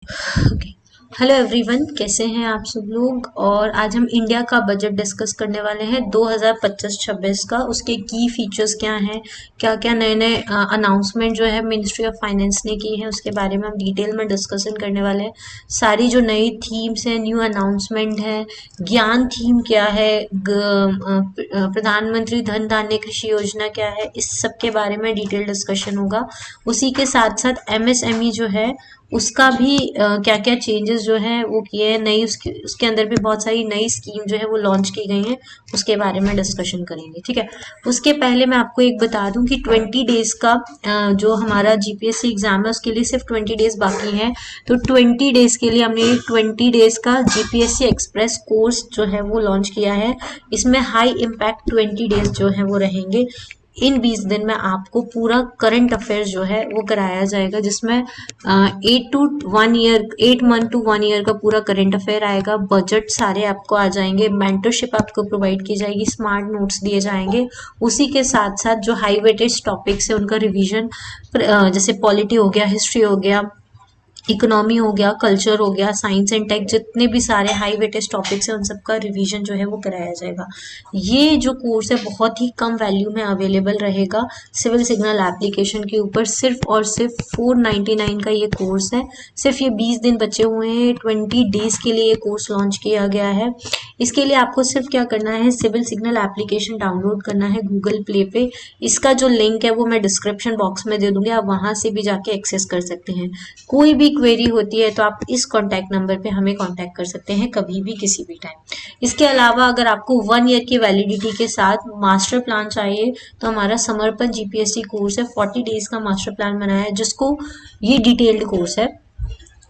Okay. Hello everyone, कैसे हैं आप सब लोग। और आज हम इंडिया का बजट डिस्कस करने वाले हैं 2025-26 का। उसके की फीचर्स क्या हैं, क्या क्या नए नए अनाउंसमेंट जो है मिनिस्ट्री ऑफ फाइनेंस ने की है, उसके बारे में हम डिटेल में डिस्कशन करने वाले हैं। सारी जो नई थीम्स हैं, न्यू अनाउंसमेंट है, ज्ञान थीम क्या है, प्रधानमंत्री धन धान्य कृषि योजना क्या है, इस सब के बारे में डिटेल डिस्कशन होगा। उसी के साथ साथ एमएसएमई जो है उसका भी क्या क्या चेंजेस जो है वो किए हैं, नई उसके अंदर भी बहुत सारी नई स्कीम जो है वो लॉन्च की गई हैं, उसके बारे में डिस्कशन करेंगे। ठीक है। उसके पहले मैं आपको एक बता दूं कि 20 डेज का जो हमारा जीपीएससी एग्जाम है उसके लिए सिर्फ 20 डेज बाकी हैं। तो 20 डेज के लिए हमने 20 डेज का जीपीएससी एक्सप्रेस कोर्स जो है वो लॉन्च किया है। इसमें हाई इम्पैक्ट 20 डेज जो है वो रहेंगे। इन 20 दिन में आपको पूरा करंट अफेयर्स जो है वो कराया जाएगा, जिसमें 8 मंथ टू 1 ईयर का पूरा करंट अफेयर आएगा। बजट सारे आपको आ जाएंगे, मेंटरशिप आपको प्रोवाइड की जाएगी, स्मार्ट नोट्स दिए जाएंगे। उसी के साथ साथ जो हाई वेटेज टॉपिक्स है उनका रिवीजन, जैसे पॉलिटी हो गया, हिस्ट्री हो गया, इकोनॉमी हो गया, कल्चर हो गया, साइंस एंड टेक, जितने भी सारे हाई वेटेज टॉपिक्स हैं उन सबका रिवीजन जो है वो कराया जाएगा। ये जो कोर्स है बहुत ही कम वैल्यू में अवेलेबल रहेगा सिविल सिग्नल एप्लीकेशन के ऊपर। सिर्फ और सिर्फ 499 का ये कोर्स है। सिर्फ ये 20 दिन बचे हुए हैं, 20 डेज के लिए ये कोर्स लॉन्च किया गया है। इसके लिए आपको सिर्फ क्या करना है, सिविल सिग्नल एप्लीकेशन डाउनलोड करना है गूगल प्ले पे। इसका जो लिंक है वो मैं डिस्क्रिप्शन बॉक्स में दे दूंगी, आप वहां से भी जाके एक्सेस कर सकते हैं। कोई भी क्वेरी होती है तो आप इस कॉन्टैक्ट नंबर पे हमें कॉन्टैक्ट कर सकते हैं, कभी भी किसी भी टाइम। इसके अलावा अगर आपको 1 ईयर की वैलिडिटी के साथ मास्टर प्लान चाहिए तो हमारा समर्पण जीपीएससी कोर्स है, 40 डेज का मास्टर प्लान बनाया है, जिसको ये डिटेल्ड कोर्स है,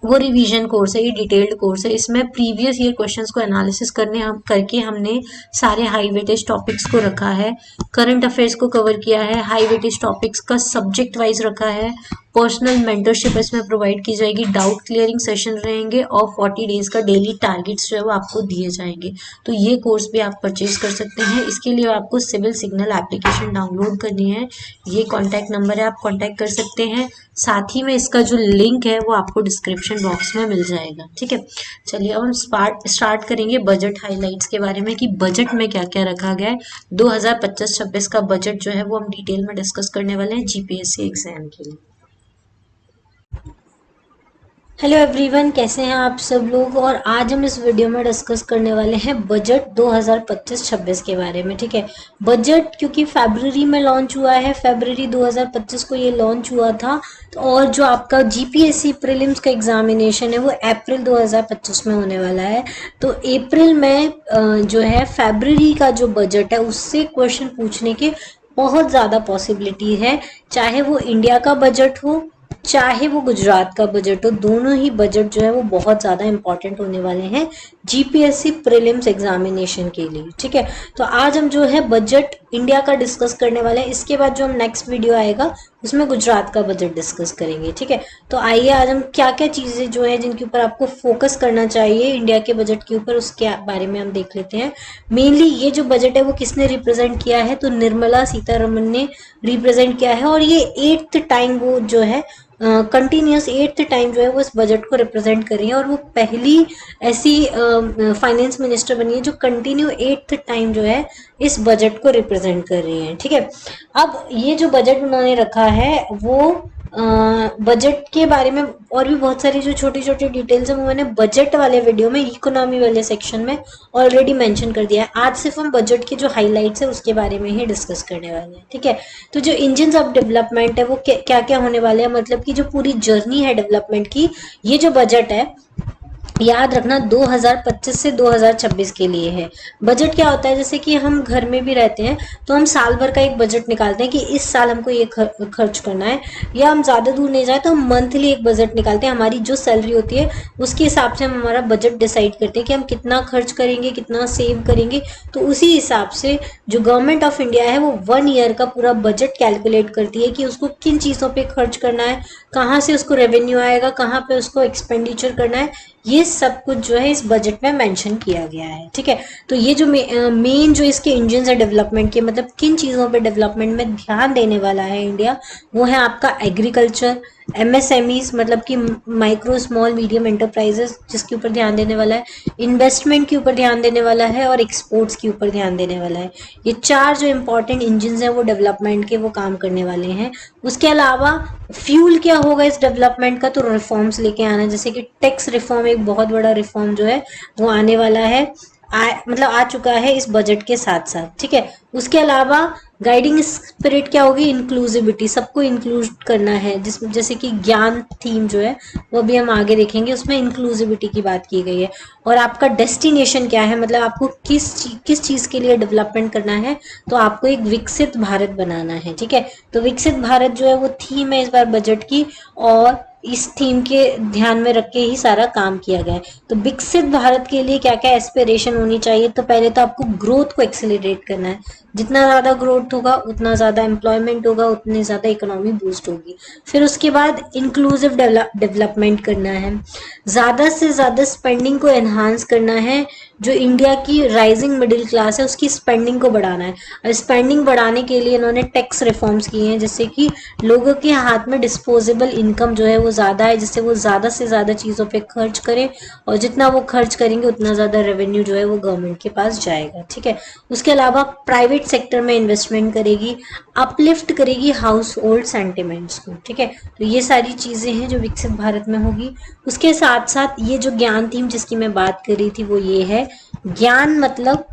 वो रिवीजन कोर्स है, ये डिटेल्ड कोर्स है। इसमें प्रीवियस ईयर क्वेश्चंस को एनालिसिस करके हमने सारे हाई वेटेज टॉपिक्स को रखा है, करंट अफेयर्स को कवर किया है, हाई वेटेज टॉपिक्स का सब्जेक्ट वाइज रखा है, पर्सनल मेंटरशिप इसमें प्रोवाइड की जाएगी, डाउट क्लियरिंग सेशन रहेंगे और 40 डेज का डेली टारगेट्स जो है वो आपको दिए जाएंगे। तो ये कोर्स भी आप परचेज कर सकते हैं। इसके लिए आपको सिविल सिग्नल एप्लीकेशन डाउनलोड करनी है, ये कॉन्टैक्ट नंबर है, आप कॉन्टैक्ट कर सकते हैं। साथ ही में इसका जो लिंक है वो आपको डिस्क्रिप्शन बॉक्स में मिल जाएगा। ठीक है। चलिए अब हम स्टार्ट करेंगे बजट हाइलाइट्स के बारे में कि बजट में क्या क्या रखा गया है। 2025-26 का बजट जो है वो हम डिटेल में डिस्कस करने वाले हैं जीपीएससी एग्जाम के लिए। हेलो एवरीवन, कैसे हैं आप सब लोग। और आज हम इस वीडियो में डिस्कस करने वाले हैं बजट 2025-26 के बारे में। ठीक है। बजट क्योंकि फरवरी में लॉन्च हुआ है, फरवरी 2025 को ये लॉन्च हुआ था। और जो आपका जीपीएससी प्रीलिम्स का एग्जामिनेशन है वो अप्रैल 2025 में होने वाला है। तो अप्रैल में जो है फरवरी का जो बजट है उससे क्वेश्चन पूछने के बहुत ज़्यादा पॉसिबिलिटी है, चाहे वो इंडिया का बजट हो चाहे वो गुजरात का बजट हो। दोनों ही बजट जो है वो बहुत ज़्यादा इंपॉर्टेंट होने वाले हैं जीपीएससी प्रीलिम्स एग्जामिनेशन के लिए। ठीक है। तो आज हम जो है बजट इंडिया का डिस्कस करने वाले हैं। इसके बाद जो हम नेक्स्ट वीडियो आएगा उसमें गुजरात का बजट डिस्कस करेंगे। ठीक है। तो आइए आज हम क्या क्या चीज़ें जो है जिनके ऊपर आपको फोकस करना चाहिए इंडिया के बजट के ऊपर, उसके बारे में हम देख लेते हैं। मेनली ये जो बजट है वो किसने रिप्रेजेंट किया है, तो निर्मला सीतारमन ने रिप्रेजेंट किया है। और ये 8th टाइम वो जो है कंटिन्यूस 8th टाइम जो है वो इस बजट को रिप्रेजेंट कर रही है। और वो पहली ऐसी फाइनेंस मिनिस्टर बनी है जो कंटिन्यू 8th टाइम जो है इस बजट को रिप्रेजेंट कर रही है। ठीक है। अब ये जो बजट उन्होंने रखा है वो बजट के बारे में और भी बहुत सारी जो छोटी छोटी डिटेल्स है वो मैंने बजट वाले वीडियो में इकोनॉमी वाले सेक्शन में ऑलरेडी मेंशन कर दिया है। आज सिर्फ हम बजट के जो हाइलाइट्स है उसके बारे में ही डिस्कस करने वाले हैं। ठीक है। तो जो इंजन ऑफ डेवलपमेंट है वो क्या क्या होने वाले हैं, मतलब कि जो पूरी जर्नी है डेवलपमेंट की, ये जो बजट है याद रखना 2025 से 2026 के लिए है। बजट क्या होता है, जैसे कि हम घर में भी रहते हैं तो हम साल भर का एक बजट निकालते हैं कि इस साल हमको ये खर्च करना है, या हम ज़्यादा दूर नहीं जाए तो हम मंथली एक बजट निकालते हैं। हमारी जो सैलरी होती है उसके हिसाब से हम हमारा बजट डिसाइड करते हैं कि हम कितना खर्च करेंगे, कितना सेव करेंगे। तो उसी हिसाब से जो गवर्नमेंट ऑफ इंडिया है वो 1 ईयर का पूरा बजट कैलकुलेट करती है कि उसको किन चीज़ों पे खर्च करना है, कहाँ से उसको रेवेन्यू आएगा, कहाँ पे उसको एक्सपेंडिचर करना है। ये सब कुछ जो है इस बजट में मेंशन किया गया है। ठीक है। तो ये जो मेन जो इसके इंजन है डेवलपमेंट के, मतलब किन चीज़ों पे डेवलपमेंट में ध्यान देने वाला है इंडिया, वो है आपका एग्रीकल्चर, MSMEs मतलब कि माइक्रो स्मॉल मीडियम एंटरप्राइजेस जिसके ऊपर ध्यान देने वाला है, इन्वेस्टमेंट के ऊपर ध्यान देने वाला है और एक्सपोर्ट्स के ऊपर ध्यान देने वाला है। ये चार जो इंपॉर्टेंट इंजन हैं वो डेवलपमेंट के वो काम करने वाले हैं। उसके अलावा फ्यूल क्या होगा इस डेवलपमेंट का, तो रिफॉर्म्स लेके आना, जैसे कि टैक्स रिफॉर्म एक बहुत बड़ा रिफॉर्म जो है वो आने वाला है, मतलब आ चुका है इस बजट के साथ साथ, ठीक है। उसके अलावा गाइडिंग स्पिरिट क्या होगी, इंक्लूसिविटी, सबको इंक्लूड करना है, जिसमें जैसे कि ज्ञान थीम जो है वो भी हम आगे देखेंगे, उसमें इंक्लूसिविटी की बात की गई है। और आपका डेस्टिनेशन क्या है, मतलब आपको किस चीज के लिए डेवलपमेंट करना है, तो आपको एक विकसित भारत बनाना है, ठीक है। तो विकसित भारत जो है वो थीम है इस बार बजट की, और इस थीम के ध्यान में रख के ही सारा काम किया गया है। तो विकसित भारत के लिए क्या क्या एस्पिरेशन होनी चाहिए, तो पहले तो आपको ग्रोथ को एक्सेलरेट करना है, जितना ज्यादा ग्रोथ होगा उतना ज्यादा एम्प्लॉयमेंट होगा, उतनी ज्यादा इकोनॉमी बूस्ट होगी। फिर उसके बाद इंक्लूसिव डेवलपमेंट करना है, ज्यादा से ज्यादा स्पेंडिंग को एनहांस करना है, जो इंडिया की राइजिंग मिडिल क्लास है उसकी स्पेंडिंग को बढ़ाना है। और स्पेंडिंग बढ़ाने के लिए इन्होंने टैक्स रिफॉर्म्स किए हैं, जिससे कि लोगों के हाथ में डिस्पोजेबल इनकम जो है वो ज़्यादा है, जिससे वो ज़्यादा से ज़्यादा चीज़ों पे खर्च करें, और जितना वो खर्च करेंगे उतना ज़्यादा रेवेन्यू जो है वो गवर्नमेंट के पास जाएगा, ठीक है। उसके अलावा प्राइवेट सेक्टर में इन्वेस्टमेंट करेगी, अपलिफ्ट करेगी हाउस होल्ड सेंटिमेंट्स को, ठीक है। तो ये सारी चीज़ें हैं जो विकसित भारत में होगी। उसके साथ साथ ये जो ज्ञान थीम जिसकी मैं बात कर रही थी वो ये है, ज्ञान मतलब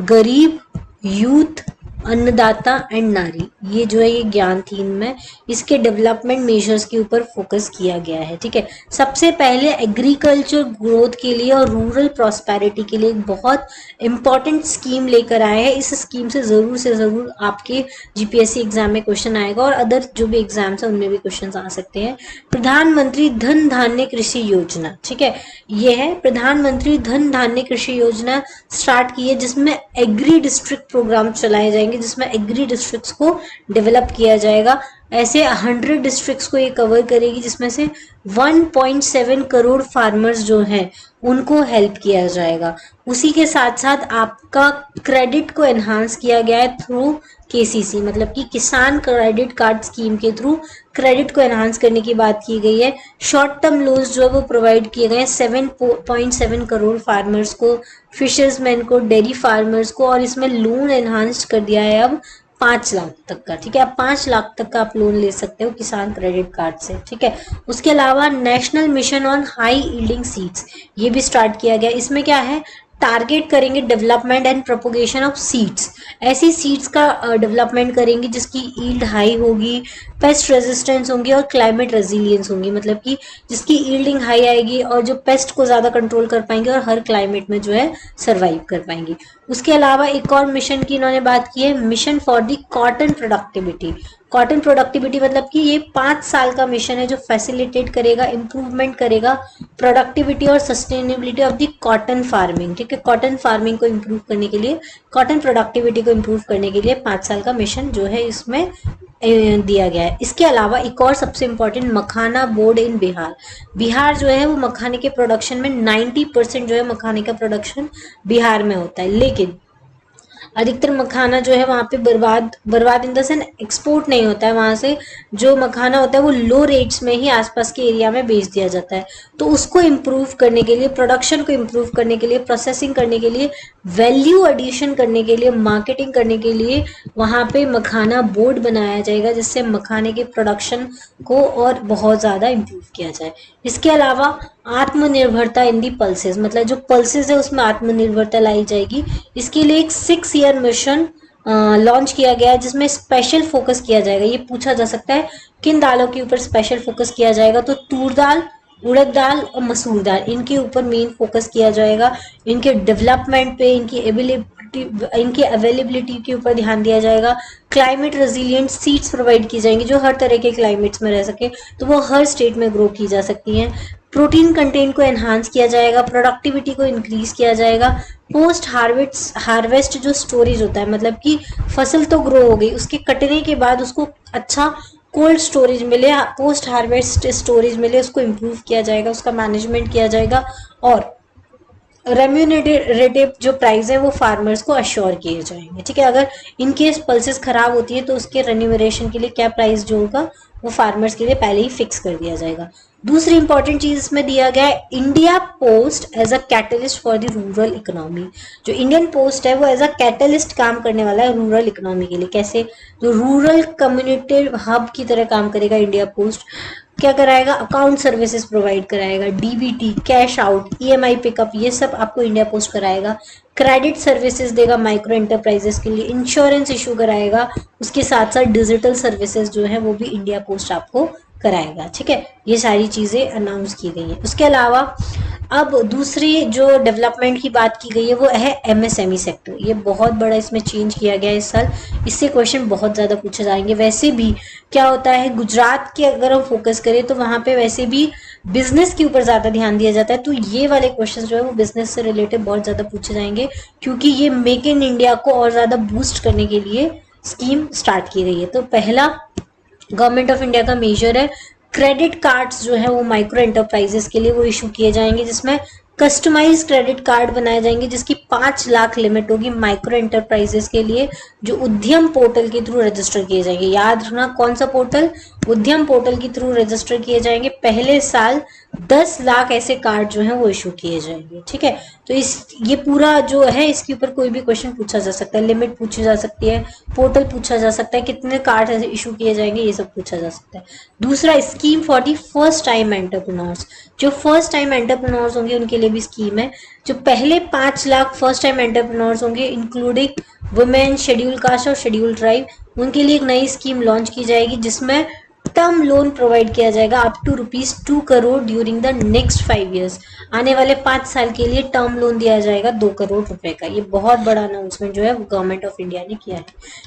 गरीब, यूथ, अन्नदाता एंड नारी, ये जो है ये ज्ञान थीम में इसके डेवलपमेंट मेजर्स के ऊपर फोकस किया गया है, ठीक है। सबसे पहले एग्रीकल्चर ग्रोथ के लिए और रूरल प्रॉस्पेरिटी के लिए एक बहुत इंपॉर्टेंट स्कीम लेकर आए हैं। इस स्कीम से ज़रूर आपके जीपीएससी एग्जाम में क्वेश्चन आएगा, और अदर जो भी एग्जाम्स है उनमें भी क्वेश्चन आ सकते हैं। प्रधानमंत्री धन धान्य कृषि योजना, ठीक है, ये है प्रधानमंत्री धन धान्य कृषि योजना स्टार्ट की है, जिसमें एग्री डिस्ट्रिक्ट प्रोग्राम चलाए जाएंगे, जिसमें एग्री डिस्ट्रिक्ट्स को डेवलप किया जाएगा। ऐसे 100 डिस्ट्रिक्ट्स को ये कवर करेगी, जिसमें से 1.7 करोड़ फार्मर्स जो हैं उनको हेल्प किया जाएगा। उसी के साथ साथ आपका क्रेडिट को एनहांस किया गया है थ्रू केसीसी, मतलब कि किसान क्रेडिट कार्ड स्कीम के थ्रू क्रेडिट को एनहांस करने की बात की गई है। शॉर्ट टर्म लोन्स जो है वो प्रोवाइड किए गए हैं 7.7 करोड़ फार्मर्स को, फिशर्समैन को, डेयरी फार्मर्स को, और इसमें लोन एनहांस कर दिया है अब 5 लाख तक का, ठीक है। आप 5 लाख तक का आप लोन ले सकते हो किसान क्रेडिट कार्ड से, ठीक है। उसके अलावा national mission on high yielding seeds ये भी स्टार्ट किया गया। इसमें क्या है, टारगेट करेंगे development and propagation of seeds, ऐसी सीड्स का डेवलपमेंट करेंगे जिसकी यील्ड हाई होगी, पेस्ट रेजिस्टेंस होंगी और क्लाइमेट रेजिलियंस होंगी, मतलब कि जिसकी यील्डिंग हाई आएगी और जो पेस्ट को ज़्यादा कंट्रोल कर पाएंगे और हर क्लाइमेट में जो है सर्वाइव कर पाएंगी। उसके अलावा एक और मिशन की इन्होंने बात की है, mission for the cotton productivity. Cotton productivity मतलब कि ये 5 साल का मिशन है जो फैसिलिटेट करेगा, इंप्रूवमेंट करेगा प्रोडक्टिविटी और sustainability of the cotton farming, ठीक है। कॉटन फार्मिंग को इम्प्रूव करने के लिए, कॉटन प्रोडक्टिविटी को इम्प्रूव करने के लिए 5 साल का मिशन जो है इसमें दिया गया है। इसके अलावा एक और सबसे इम्पोर्टेंट, मखाना बोर्ड इन बिहार। बिहार जो है वो मखाने के प्रोडक्शन में 90% जो है मखाने का प्रोडक्शन बिहार में होता है, लेकिन अधिकतर मखाना जो है वहाँ पे बर्बाद इन द सेंस एक्सपोर्ट नहीं होता है, वहाँ से जो मखाना होता है वो लो रेट्स में ही आसपास के एरिया में बेच दिया जाता है। तो उसको इम्प्रूव करने के लिए, प्रोडक्शन को इम्प्रूव करने के लिए, प्रोसेसिंग करने के लिए, वैल्यू एडिशन करने के लिए, मार्केटिंग करने के लिए वहाँ पे मखाना बोर्ड बनाया जाएगा, जिससे मखाने के प्रोडक्शन को और बहुत ज़्यादा इम्प्रूव किया जाए। इसके अलावा आत्मनिर्भरता इन दी पल्सेस, मतलब जो पल्सेस है उसमें आत्मनिर्भरता लाई जाएगी। इसके लिए एक 6 ईयर मिशन लॉन्च किया गया है, जिसमें स्पेशल फोकस किया जाएगा। ये पूछा जा सकता है किन दालों के ऊपर स्पेशल फोकस किया जाएगा, तो तूर दाल, उड़द दाल और मसूर दाल, इनके ऊपर मेन फोकस किया जाएगा। इनके डेवलपमेंट पे, इनकी अवेलेबिलिटी के ऊपर ध्यान दिया जाएगा। क्लाइमेट रेजिलिएंट सीड्स प्रोवाइड की जाएंगी जो हर तरह के क्लाइमेट्स में रह सके, तो वो हर स्टेट में ग्रो की जा सकती हैं। प्रोटीन कंटेंट को एनहांस किया जाएगा, प्रोडक्टिविटी को इंक्रीज किया जाएगा। पोस्ट हार्वेस्ट जो स्टोरेज होता है, मतलब कि फसल तो ग्रो हो गई, उसके कटने के बाद उसको अच्छा कोल्ड स्टोरेज मिले, पोस्ट हार्वेस्ट स्टोरेज मिले, उसको इम्प्रूव किया जाएगा, उसका मैनेजमेंट किया जाएगा। और रेम्यूनरेटिव जो प्राइस है वो फार्मर्स को अश्योर किए जाएंगे, ठीक है। अगर इन केस पल्सेस खराब होती है तो उसके रेन्यूमरेशन के लिए क्या प्राइस जो होगा वो फार्मर्स के लिए पहले ही फिक्स कर दिया जाएगा। दूसरी इंपॉर्टेंट चीज इसमें दिया गया है India post as a catalyst for the rural economy. जो इंडियन पोस्ट है वो एज अ कैटलिस्ट काम करने वाला है रूरल इकोनॉमी के लिए। कैसे? जो रूरल कम्युनिटी हब की तरह काम करेगा इंडिया पोस्ट। क्या कराएगा? अकाउंट सर्विसेज प्रोवाइड कराएगा, DBT, cash out, EMI pickup, ये सब आपको इंडिया पोस्ट कराएगा। क्रेडिट सर्विसेज देगा माइक्रो एंटरप्राइजेस के लिए, इंश्योरेंस इशू कराएगा, उसके साथ साथ डिजिटल सर्विसेज जो है वो भी इंडिया पोस्ट आपको कराएगा, ठीक है। ये सारी चीजें अनाउंस की गई है। उसके अलावा अब दूसरी जो डेवलपमेंट की बात की गई है वो है एमएसएमई सेक्टर। ये बहुत बड़ा इसमें चेंज किया गया है इस साल, इससे क्वेश्चन बहुत ज्यादा पूछे जाएंगे। वैसे भी क्या होता है, गुजरात के अगर हम फोकस करें तो वहां पे वैसे भी बिजनेस के ऊपर ज्यादा ध्यान दिया जाता है, तो ये वाले क्वेश्चन जो है वो बिजनेस से रिलेटेड बहुत ज्यादा पूछे जाएंगे, क्योंकि ये मेक इन इंडिया को और ज्यादा बूस्ट करने के लिए स्कीम स्टार्ट की गई है। तो पहला गवर्नमेंट ऑफ इंडिया का मेजर है क्रेडिट कार्ड्स जो है वो माइक्रो एंटरप्राइजेस के लिए वो इशू किए जाएंगे, जिसमें कस्टमाइज क्रेडिट कार्ड बनाए जाएंगे जिसकी 5 लाख लिमिट होगी माइक्रो एंटरप्राइजेस के लिए, जो उद्यम पोर्टल के थ्रू रजिस्टर किए जाएंगे। याद रखना कौन सा पोर्टल? उद्यम पोर्टल के थ्रू रजिस्टर किए जाएंगे। पहले साल 10 लाख ऐसे कार्ड जो है वो इशू किए जाएंगे, ठीक है। तो ये पूरा जो है इसके ऊपर कोई भी क्वेश्चन पूछा जा सकता है, लिमिट पूछी जा सकती है, पोर्टल पूछा जा सकता है, कितने कार्ड इशू किए जाएंगे, ये सब पूछा जा सकता है। दूसरा scheme for the first time entrepreneurs. जो फर्स्ट टाइम एंटरप्रेन्योर्स होंगे उनके लिए भी स्कीम है। जो पहले 5 लाख फर्स्ट टाइम एंटरप्रेन्योर्स होंगे इंक्लूडिंग वुमेन, शेड्यूल कास्ट और शेड्यूल ट्राइब, उनके लिए एक नई स्कीम लॉन्च की जाएगी जिसमें टर्म लोन प्रोवाइड किया जाएगा up to ₹2 crore during the next 5 years. आने वाले 5 साल के लिए टर्म लोन दिया जाएगा 2 करोड़ रुपए का। ये बहुत बड़ा अनाउंसमेंट जो है वो गवर्नमेंट ऑफ इंडिया ने किया है।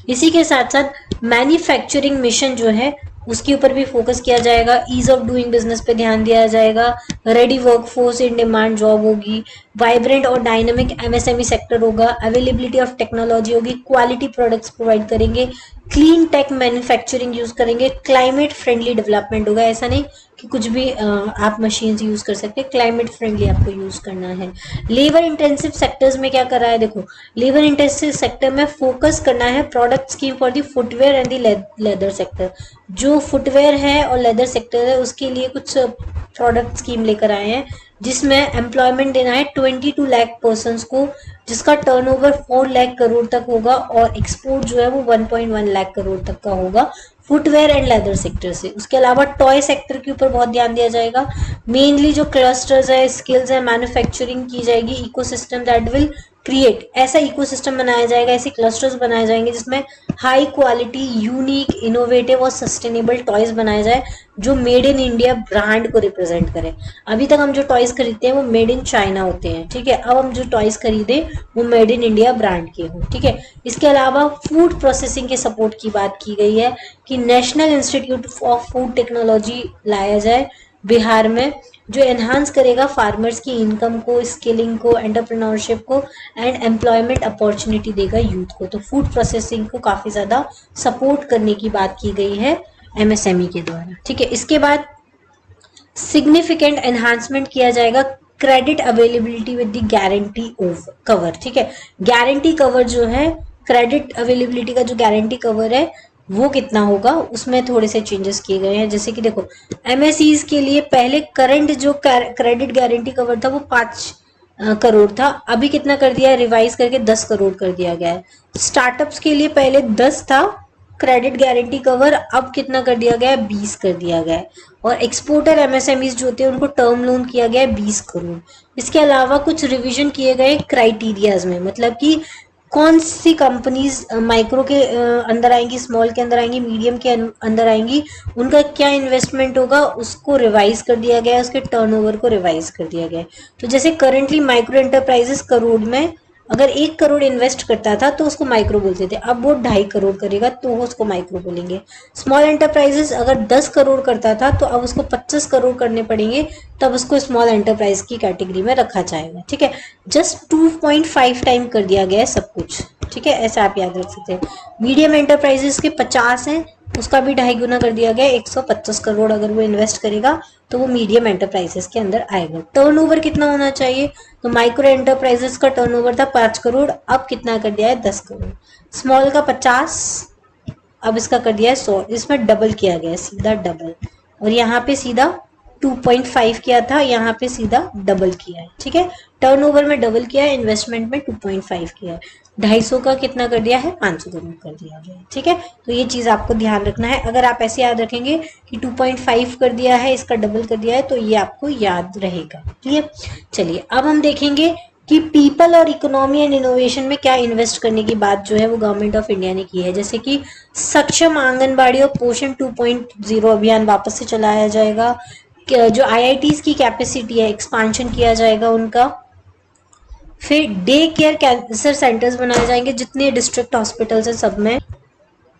इसी के साथ साथ मैन्युफैक्चरिंग मिशन जो है उसके ऊपर भी फोकस किया जाएगा, ईज ऑफ डूइंग बिजनेस पे ध्यान दिया जाएगा, ready workforce in demand job होगी, वाइब्रेंट और डायनामिक एमएसएमई सेक्टर होगा, अवेलेबिलिटी ऑफ टेक्नोलॉजी होगी, क्वालिटी प्रोडक्ट्स प्रोवाइड करेंगे, क्लीन टेक मैन्युफैक्चरिंग यूज करेंगे, क्लाइमेट फ्रेंडली डेवलपमेंट होगा। ऐसा नहीं कि कुछ भी आप मशीन्स यूज कर सकते हैं, क्लाइमेट फ्रेंडली आपको यूज करना है। लेबर इंटेंसिव सेक्टर्स में क्या कर रहा है? देखो, लेबर इंटेंसिव सेक्टर में फोकस करना है product scheme for the footwear and the leather sector. जो फुटवेयर है और लेदर सेक्टर है उसके लिए कुछ प्रोडक्ट स्कीम लेकर आए हैं जिसमें एम्प्लॉयमेंट देना है 22 लाख पर्सन को, जिसका टर्नओवर 4 लाख करोड़ तक होगा और एक्सपोर्ट जो है वो 1.1 लाख करोड़ तक का होगा फुटवेयर एंड लेदर सेक्टर से। उसके अलावा टॉय सेक्टर के ऊपर बहुत ध्यान दिया जाएगा। मेनली जो क्लस्टर्स है, स्किल्स है, मैन्युफैक्चरिंग की जाएगी, इकोसिस्टम दैट विल क्रिएट, ऐसा इकोसिस्टम बनाया जाएगा, ऐसे क्लस्टर्स बनाए जाएंगे जिसमें हाई क्वालिटी, यूनिक, इनोवेटिव और सस्टेनेबल टॉयज बनाए जाए जो मेड इन इंडिया ब्रांड को रिप्रेजेंट करे। अभी तक हम जो टॉयज खरीदते हैं वो मेड इन चाइना होते हैं, ठीक है। अब हम जो टॉयज खरीदे वो मेड इन इंडिया ब्रांड के हों, ठीक है। इसके अलावा फूड प्रोसेसिंग के सपोर्ट की बात की गई है कि national institute of food technology लाया जाए बिहार में, जो एनहांस करेगा फार्मर्स की इनकम को, स्किलिंग को, एंटरप्रेन्योरशिप को एंड एम्प्लॉयमेंट अपॉर्चुनिटी देगा यूथ को। तो फूड प्रोसेसिंग को काफी ज्यादा सपोर्ट करने की बात की गई है एमएसएमई के द्वारा, ठीक है। इसके बाद सिग्निफिकेंट एनहांसमेंट किया जाएगा credit availability with the guarantee of cover, ठीक है। गारंटी कवर जो है, क्रेडिट अवेलेबिलिटी का जो गारंटी कवर है वो कितना होगा, उसमें थोड़े से चेंजेस किए गए हैं। जैसे कि देखो, एमएसईज के लिए पहले करंट जो क्रेडिट गारंटी कवर था वो 5 करोड़ था, अभी कितना कर दिया है, रिवाइज करके 10 करोड़ कर दिया गया है। स्टार्टअप्स के लिए पहले 10 था क्रेडिट गारंटी कवर, अब कितना कर दिया गया है, 20 कर दिया गया है। और एक्सपोर्टर एमएसएमईज जो होते हैं उनको टर्म लोन किया गया है 20 करोड़। इसके अलावा कुछ रिवीजन किए गए क्राइटेरियाज में, मतलब कि कौन सी कंपनीज माइक्रो के अंदर आएंगी, स्मॉल के अंदर आएंगी, मीडियम के अंदर आएंगी, उनका क्या इन्वेस्टमेंट होगा उसको रिवाइज कर दिया गया है, उसके टर्नओवर को रिवाइज कर दिया गया है। तो जैसे करंटली माइक्रो एंटरप्राइजेस करोड़ में अगर 1 करोड़ इन्वेस्ट करता था तो उसको माइक्रो बोलते थे, अब वो 2.5 करोड़ करेगा तो उसको माइक्रो बोलेंगे। स्मॉल एंटरप्राइजेस अगर 10 करोड़ करता था तो अब उसको 25 करोड़ करने पड़ेंगे, तब उसको स्मॉल एंटरप्राइज की कैटेगरी में रखा जाएगा, ठीक है। जस्ट 2.5 टाइम कर दिया गया है सब कुछ, ठीक है, ऐसा आप याद रख सकते हैं। मीडियम एंटरप्राइजेस के 50 हैं, उसका भी 2.5 गुना कर दिया गया है, 125 करोड़ अगर वो इन्वेस्ट करेगा तो वो मीडियम एंटरप्राइजेस के अंदर आएगा। टर्नओवर कितना होना चाहिए, तो माइक्रो एंटरप्राइजेस का टर्नओवर था 5 करोड़, अब कितना कर दिया है 10 करोड़। स्मॉल का 50, अब इसका कर दिया है 100, इसमें डबल किया गया है, सीधा डबल। और यहाँ पे सीधा 2.5 किया था, यहाँ पे सीधा डबल किया है, ठीक है। टर्नओवर में डबल किया है, इन्वेस्टमेंट में 2.5 किया है। 250 का कितना कर दिया है, 500 करोड़ कर दिया गया है, ठीक है। तो ये चीज आपको ध्यान रखना है। अगर आप ऐसे याद रखेंगे कि 2.5 कर दिया है, इसका डबल कर दिया है, तो ये आपको याद रहेगा, ठीक है। चलिए अब हम देखेंगे कि पीपल और इकोनॉमी एंड इनोवेशन में क्या इन्वेस्ट करने की बात जो है वो गवर्नमेंट ऑफ इंडिया ने की है। जैसे कि सक्षम आंगनबाड़ी और पोषण 2.0 अभियान वापस से चलाया जाएगा। जो आईआईटीज की कैपेसिटी है एक्सपांशन किया जाएगा उनका। फिर डे केयर कैंसर सेंटर्स बनाए जाएंगे जितने डिस्ट्रिक्ट हॉस्पिटल्स हैं सब में,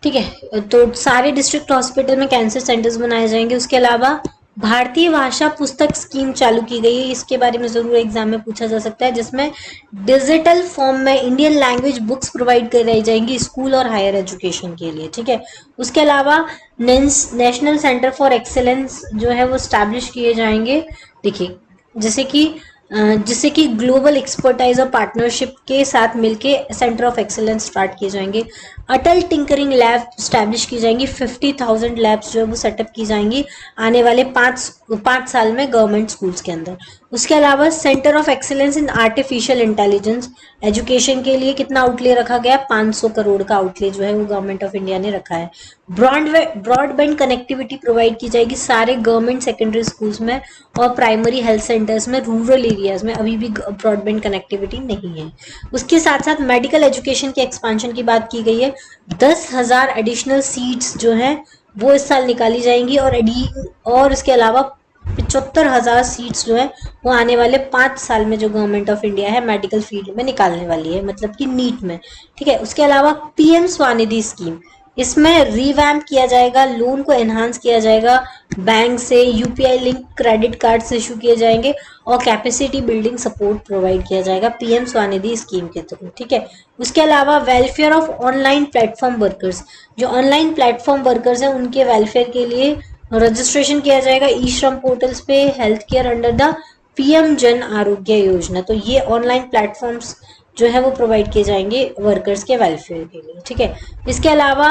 ठीक है। तो सारे डिस्ट्रिक्ट हॉस्पिटल में कैंसर सेंटर्स बनाए जाएंगे। उसके अलावा भारतीय भाषा पुस्तक स्कीम चालू की गई है, इसके बारे में जरूर एग्जाम में पूछा जा सकता है, जिसमें डिजिटल फॉर्म में इंडियन लैंग्वेज बुक्स प्रोवाइड कराई जाएंगी स्कूल और हायर एजुकेशन के लिए, ठीक है। उसके अलावा नेशनल सेंटर फॉर एक्सेलेंस जो है वो स्टैब्लिश किए जाएंगे। देखिए जिससे कि ग्लोबल एक्सपर्टाइज और पार्टनरशिप के साथ मिलके सेंटर ऑफ एक्सेलेंस स्टार्ट किए जाएंगे। अटल टिंकरिंग लैब स्टैब्लिश की जाएंगी, 50,000 लैब्स जो है वो सेटअप की जाएंगी आने वाले 5 साल में गवर्नमेंट स्कूल्स के अंदर। उसके अलावा centre of excellence in artificial intelligence education के लिए कितना आउटले रखा गया, 500 करोड़ का आउटले जो है वो गवर्नमेंट ऑफ इंडिया ने रखा है। ब्रॉडबैंड कनेक्टिविटी प्रोवाइड की जाएगी सारे गवर्नमेंट सेकेंडरी स्कूल्स में और प्राइमरी हेल्थ सेंटर्स में। रूरल एरियाज में अभी भी ब्रॉडबैंड कनेक्टिविटी नहीं है। उसके साथ साथ मेडिकल एजुकेशन के एक्सपांशन की बात की गई है। 10,000 एडिशनल सीट्स जो है वो इस साल निकाली जाएंगी और इसके अलावा 75,000 सीट्स जो है वो आने वाले 5 साल में जो गवर्नमेंट ऑफ इंडिया है मेडिकल फील्ड में निकालने वाली है, मतलब कि नीट में, ठीक है। उसके अलावा पीएम स्वनिधि स्कीम, इसमें रिवैम्प किया जाएगा, लोन को एनहांस किया जाएगा, बैंक से UPI link credit card issue किए जाएंगे और कैपेसिटी बिल्डिंग सपोर्ट प्रोवाइड किया जाएगा पीएम स्वनिधि स्कीम के थ्रू, ठीक है। उसके अलावा welfare of online platform workers, जो ऑनलाइन प्लेटफॉर्म वर्कर्स हैं उनके वेलफेयर के लिए रजिस्ट्रेशन किया जाएगा ई श्रम पोर्टल्स पे health care under the PM Jan Arogya Yojana. तो ये ऑनलाइन प्लेटफॉर्म्स जो है वो प्रोवाइड किए जाएंगे वर्कर्स के वेलफेयर के लिए, ठीक है। इसके अलावा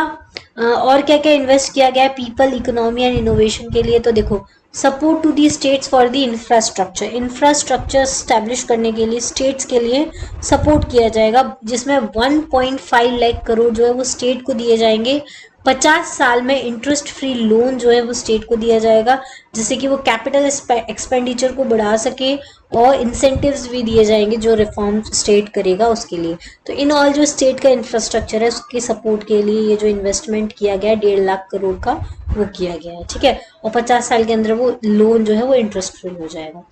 और क्या क्या इन्वेस्ट किया गया है पीपल इकोनॉमी एंड इनोवेशन के लिए, तो देखो support to the states for the infrastructure establish करने के लिए स्टेट्स के लिए सपोर्ट किया जाएगा, जिसमें 1.5 लाख करोड़ जो है वो स्टेट को दिए जाएंगे। 50 साल में इंटरेस्ट फ्री लोन जो है वो स्टेट को दिया जाएगा, जिससे कि वो कैपिटल एक्सपेंडिचर को बढ़ा सके और इंसेंटिव्स भी दिए जाएंगे जो रिफॉर्म स्टेट करेगा उसके लिए। तो इन ऑल जो स्टेट का इंफ्रास्ट्रक्चर है उसके सपोर्ट के लिए ये जो इन्वेस्टमेंट किया गया है 1.5 लाख करोड़ का वो किया गया है, ठीक है। और 50 साल के अंदर वो लोन जो है वो इंटरेस्ट फ्री हो जाएगा।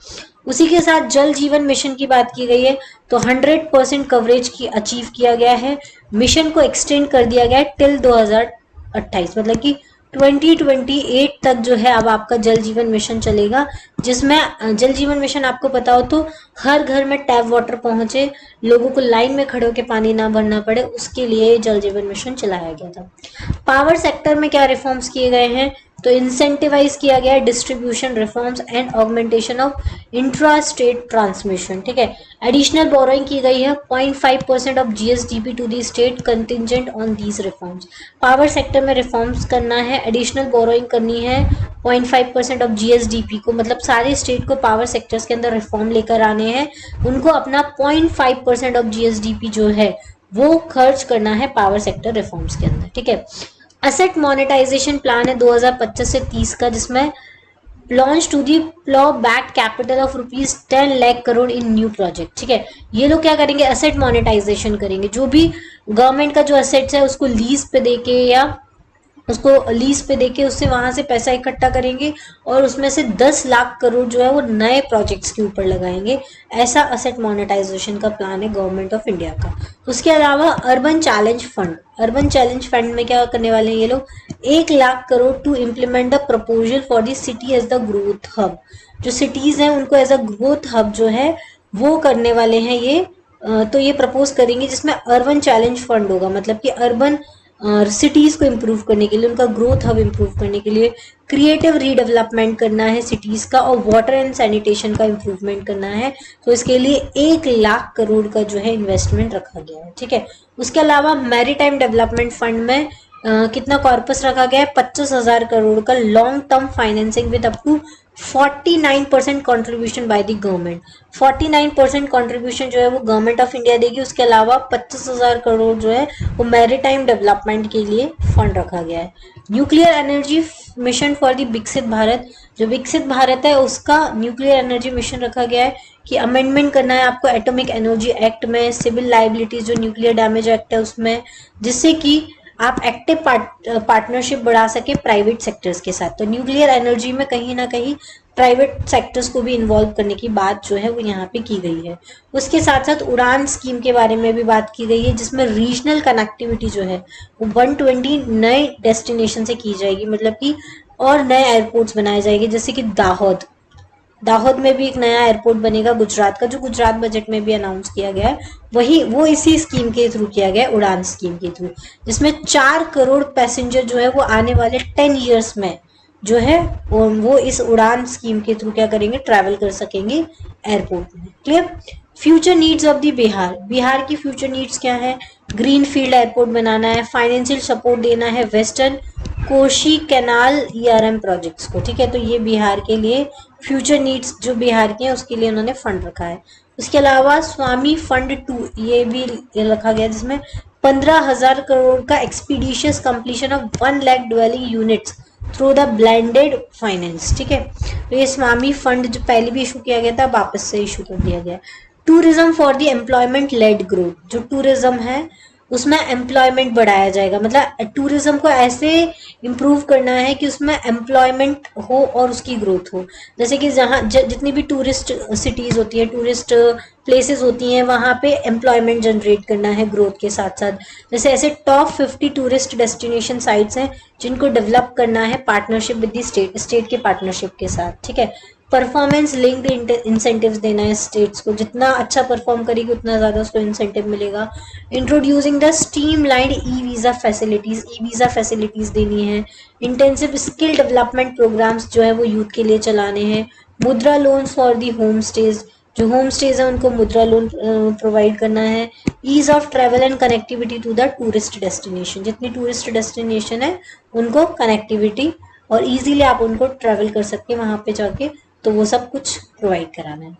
उसी के साथ जल जीवन मिशन की बात की गई है, तो 100% कवरेज की अचीव किया गया है। मिशन को एक्सटेंड कर दिया गया है टिल 2028, मतलब कि 2028 तक जो है अब आपका जल जीवन मिशन चलेगा, जिसमें जल जीवन मिशन आपको पता हो तो हर घर में टैप वाटर पहुंचे, लोगों को लाइन में खड़े होकर पानी ना भरना पड़े, उसके लिए जल जीवन मिशन चलाया गया था। पावर सेक्टर में क्या रिफॉर्म्स किए गए हैं, तो इंसेंटिवाइज किया गया है distribution reforms and augmentation of intra state transmission, ठीक है। एडिशनल बोरोइंग की गई है 0.5% of GSDP to the state contingent on these reforms. Power sector में रिफॉर्म्स करना है, एडिशनल बोरोइंग करनी है 0.5% ऑफ जीएसडीपी को, मतलब सारे स्टेट को पावर सेक्टर्स के अंदर रिफॉर्म लेकर आने हैं, उनको अपना 0.5% ऑफ जीएसडीपी जो है वो खर्च करना है पावर सेक्टर रिफॉर्म्स के अंदर, ठीक है। असेट मोनेटाइजेशन प्लान है 2025 से 30 का, जिसमें launch to the plough back capital of ₹10 lakh crore in new project, ठीक है। ये लोग क्या करेंगे, असेट मोनेटाइजेशन करेंगे, जो भी गवर्नमेंट का जो असेट्स है उसको लीज पे देके या उसको लीज पे देके उससे वहां से पैसा इकट्ठा करेंगे और उसमें से 10 लाख करोड़ जो है वो नए प्रोजेक्ट्स के ऊपर लगाएंगे। ऐसा असेट मोनेटाइजेशन का प्लान है गवर्नमेंट ऑफ इंडिया का। उसके अलावा अर्बन चैलेंज फंड में क्या करने वाले हैं ये लोग, 1 lakh crore to implement the proposal for the city as the growth hub. जो सिटीज हैं उनको एज अ ग्रोथ हब जो है वो करने वाले हैं ये, तो ये प्रपोज करेंगे, जिसमें अर्बन चैलेंज फंड होगा, मतलब कि अर्बन सिटीज को इम्प्रूव करने के लिए, उनका ग्रोथ हब इम्प्रूव करने के लिए, क्रिएटिव रीडेवलपमेंट करना है सिटीज का, और वाटर एंड सैनिटेशन का इम्प्रूवमेंट करना है। तो इसके लिए 1 लाख करोड़ का जो है इन्वेस्टमेंट रखा गया है, ठीक है। उसके अलावा मैरीटाइम डेवलपमेंट फंड में कितना कॉर्पस रखा गया है, 25,000 करोड़ का long term financing with up to 49% contribution by the government. 49% contribution जो है वो गवर्नमेंट ऑफ इंडिया देगी। उसके अलावा 25,000 करोड़ जो है वो मैरीटाइम डेवलपमेंट के लिए फंड रखा गया है। Nuclear energy mission for the विकसित भारत, जो विकसित भारत है उसका न्यूक्लियर एनर्जी मिशन रखा गया है कि अमेंडमेंट करना है आपको एटॉमिक एनर्जी एक्ट में, सिविल लाइबिलिटीज जो न्यूक्लियर डैमेज एक्ट है उसमें, जिससे कि आप एक्टिव पार्टनरशिप बढ़ा सके प्राइवेट सेक्टर्स के साथ। तो न्यूक्लियर एनर्जी में कहीं ना कहीं प्राइवेट सेक्टर्स को भी इन्वॉल्व करने की बात जो है वो यहाँ पे की गई है। उसके साथ साथ उड़ान स्कीम के बारे में भी बात की गई है, जिसमें रीजनल कनेक्टिविटी जो है वो 120 नए डेस्टिनेशन से की जाएगी, मतलब कि और नए एयरपोर्ट्स बनाए जाएंगे, जैसे कि दाहोद में भी एक नया एयरपोर्ट बनेगा गुजरात का, जो गुजरात बजट में भी अनाउंस किया गया है। वही वो इसी स्कीम के थ्रू किया गया है, उड़ान स्कीम के थ्रू, जिसमें 4 करोड़ पैसेंजर जो है वो आने वाले 10 ईयर्स में जो है वो इस उड़ान स्कीम के थ्रू क्या करेंगे, ट्रैवल कर सकेंगे एयरपोर्ट में। Clear. Future needs of the Bihar की फ्यूचर नीड्स क्या है, ग्रीन फील्ड एयरपोर्ट बनाना है, फाइनेंशियल सपोर्ट देना है western Koshi canal ERM projects को, ठीक है। तो ये बिहार के लिए फ्यूचर नीड्स जो बिहार के हैं उसके लिए उन्होंने फंड रखा है। उसके अलावा स्वामी फंड 2 ये भी रखा गया, जिसमें 15,000 करोड़ का expeditious completion of 1 lakh dwelling units through the blended finance, ठीक है। तो ये स्वामी फंड जो पहले भी इशू किया गया था वापस से इशू कर दिया गया। Tourism for the employment led growth, जो टूरिज्म है उसमें एम्प्लॉयमेंट बढ़ाया जाएगा, मतलब टूरिज्म को ऐसे इम्प्रूव करना है कि उसमें एम्प्लॉयमेंट हो और उसकी ग्रोथ हो। जैसे कि जहाँ जितनी भी टूरिस्ट सिटीज होती है, टूरिस्ट प्लेसेस होती हैं, वहाँ पे एम्प्लॉयमेंट जनरेट करना है ग्रोथ के साथ साथ। जैसे ऐसे टॉप 50 टूरिस्ट डेस्टिनेशन साइट्स हैं जिनको डेवलप करना है पार्टनरशिप विद द स्टेट के पार्टनरशिप के साथ, ठीक है। परफॉर्मेंस लिंक्ड इंसेंटिव्स देना है स्टेट्स को, जितना अच्छा परफॉर्म करेगी उतना ज़्यादा उसको इंसेंटिव मिलेगा। Introducing the streamlined e visa facilities देनी है। इंटेंसिव स्किल डेवलपमेंट प्रोग्राम्स जो है वो यूथ के लिए चलाने हैं। Mudra loans for the home stays, जो होम स्टेज है उनको मुद्रा लोन प्रोवाइड करना है। Ease of travel and connectivity to the tourist destination, जितनी टूरिस्ट डेस्टिनेशन है उनको कनेक्टिविटी और इजीली आप उनको ट्रैवल कर सकते हैं वहाँ पे जाके, तो वो सब कुछ प्रोवाइड कराना है।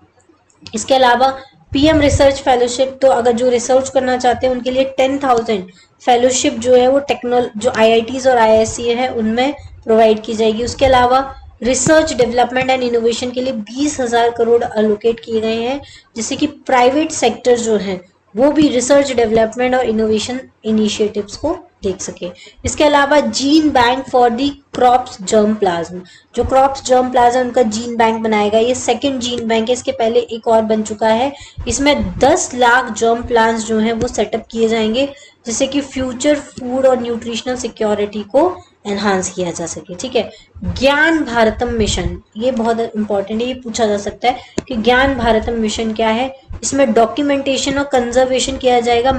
इसके अलावा पीएम रिसर्च फेलोशिप, तो अगर जो रिसर्च करना चाहते हैं उनके लिए 10,000 फेलोशिप जो है वो जो आईआईटीज और आईआईसी है उनमें प्रोवाइड की जाएगी। उसके अलावा रिसर्च डेवलपमेंट एंड इनोवेशन के लिए 20,000 करोड़ अलोकेट किए गए हैं, जिससे कि प्राइवेट सेक्टर जो है वो भी रिसर्च डेवलपमेंट और इनोवेशन इनिशिएटिव्स को देख सके। इसके अलावा gene bank for the crops germ plasm, जो क्रॉप्स जर्म प्लाज्म उनका जीन बैंक बनाएगा। ये सेकंड जीन बैंक है, इसके पहले एक और बन चुका है। इसमें 10 लाख जर्म प्लांट्स जो हैं वो सेटअप किए जाएंगे, जिससे कि फ्यूचर फूड और न्यूट्रिशनल सिक्योरिटी को एनहांस किया जा सके, ठीक है। ज्ञान भारतम मिशन, ये बहुत इंपॉर्टेंट है, ये पूछा जा सकता है कि ज्ञान भारतम मिशन क्या है। इसमें डॉक्यूमेंटेशन और कंजर्वेशन किया जाएगा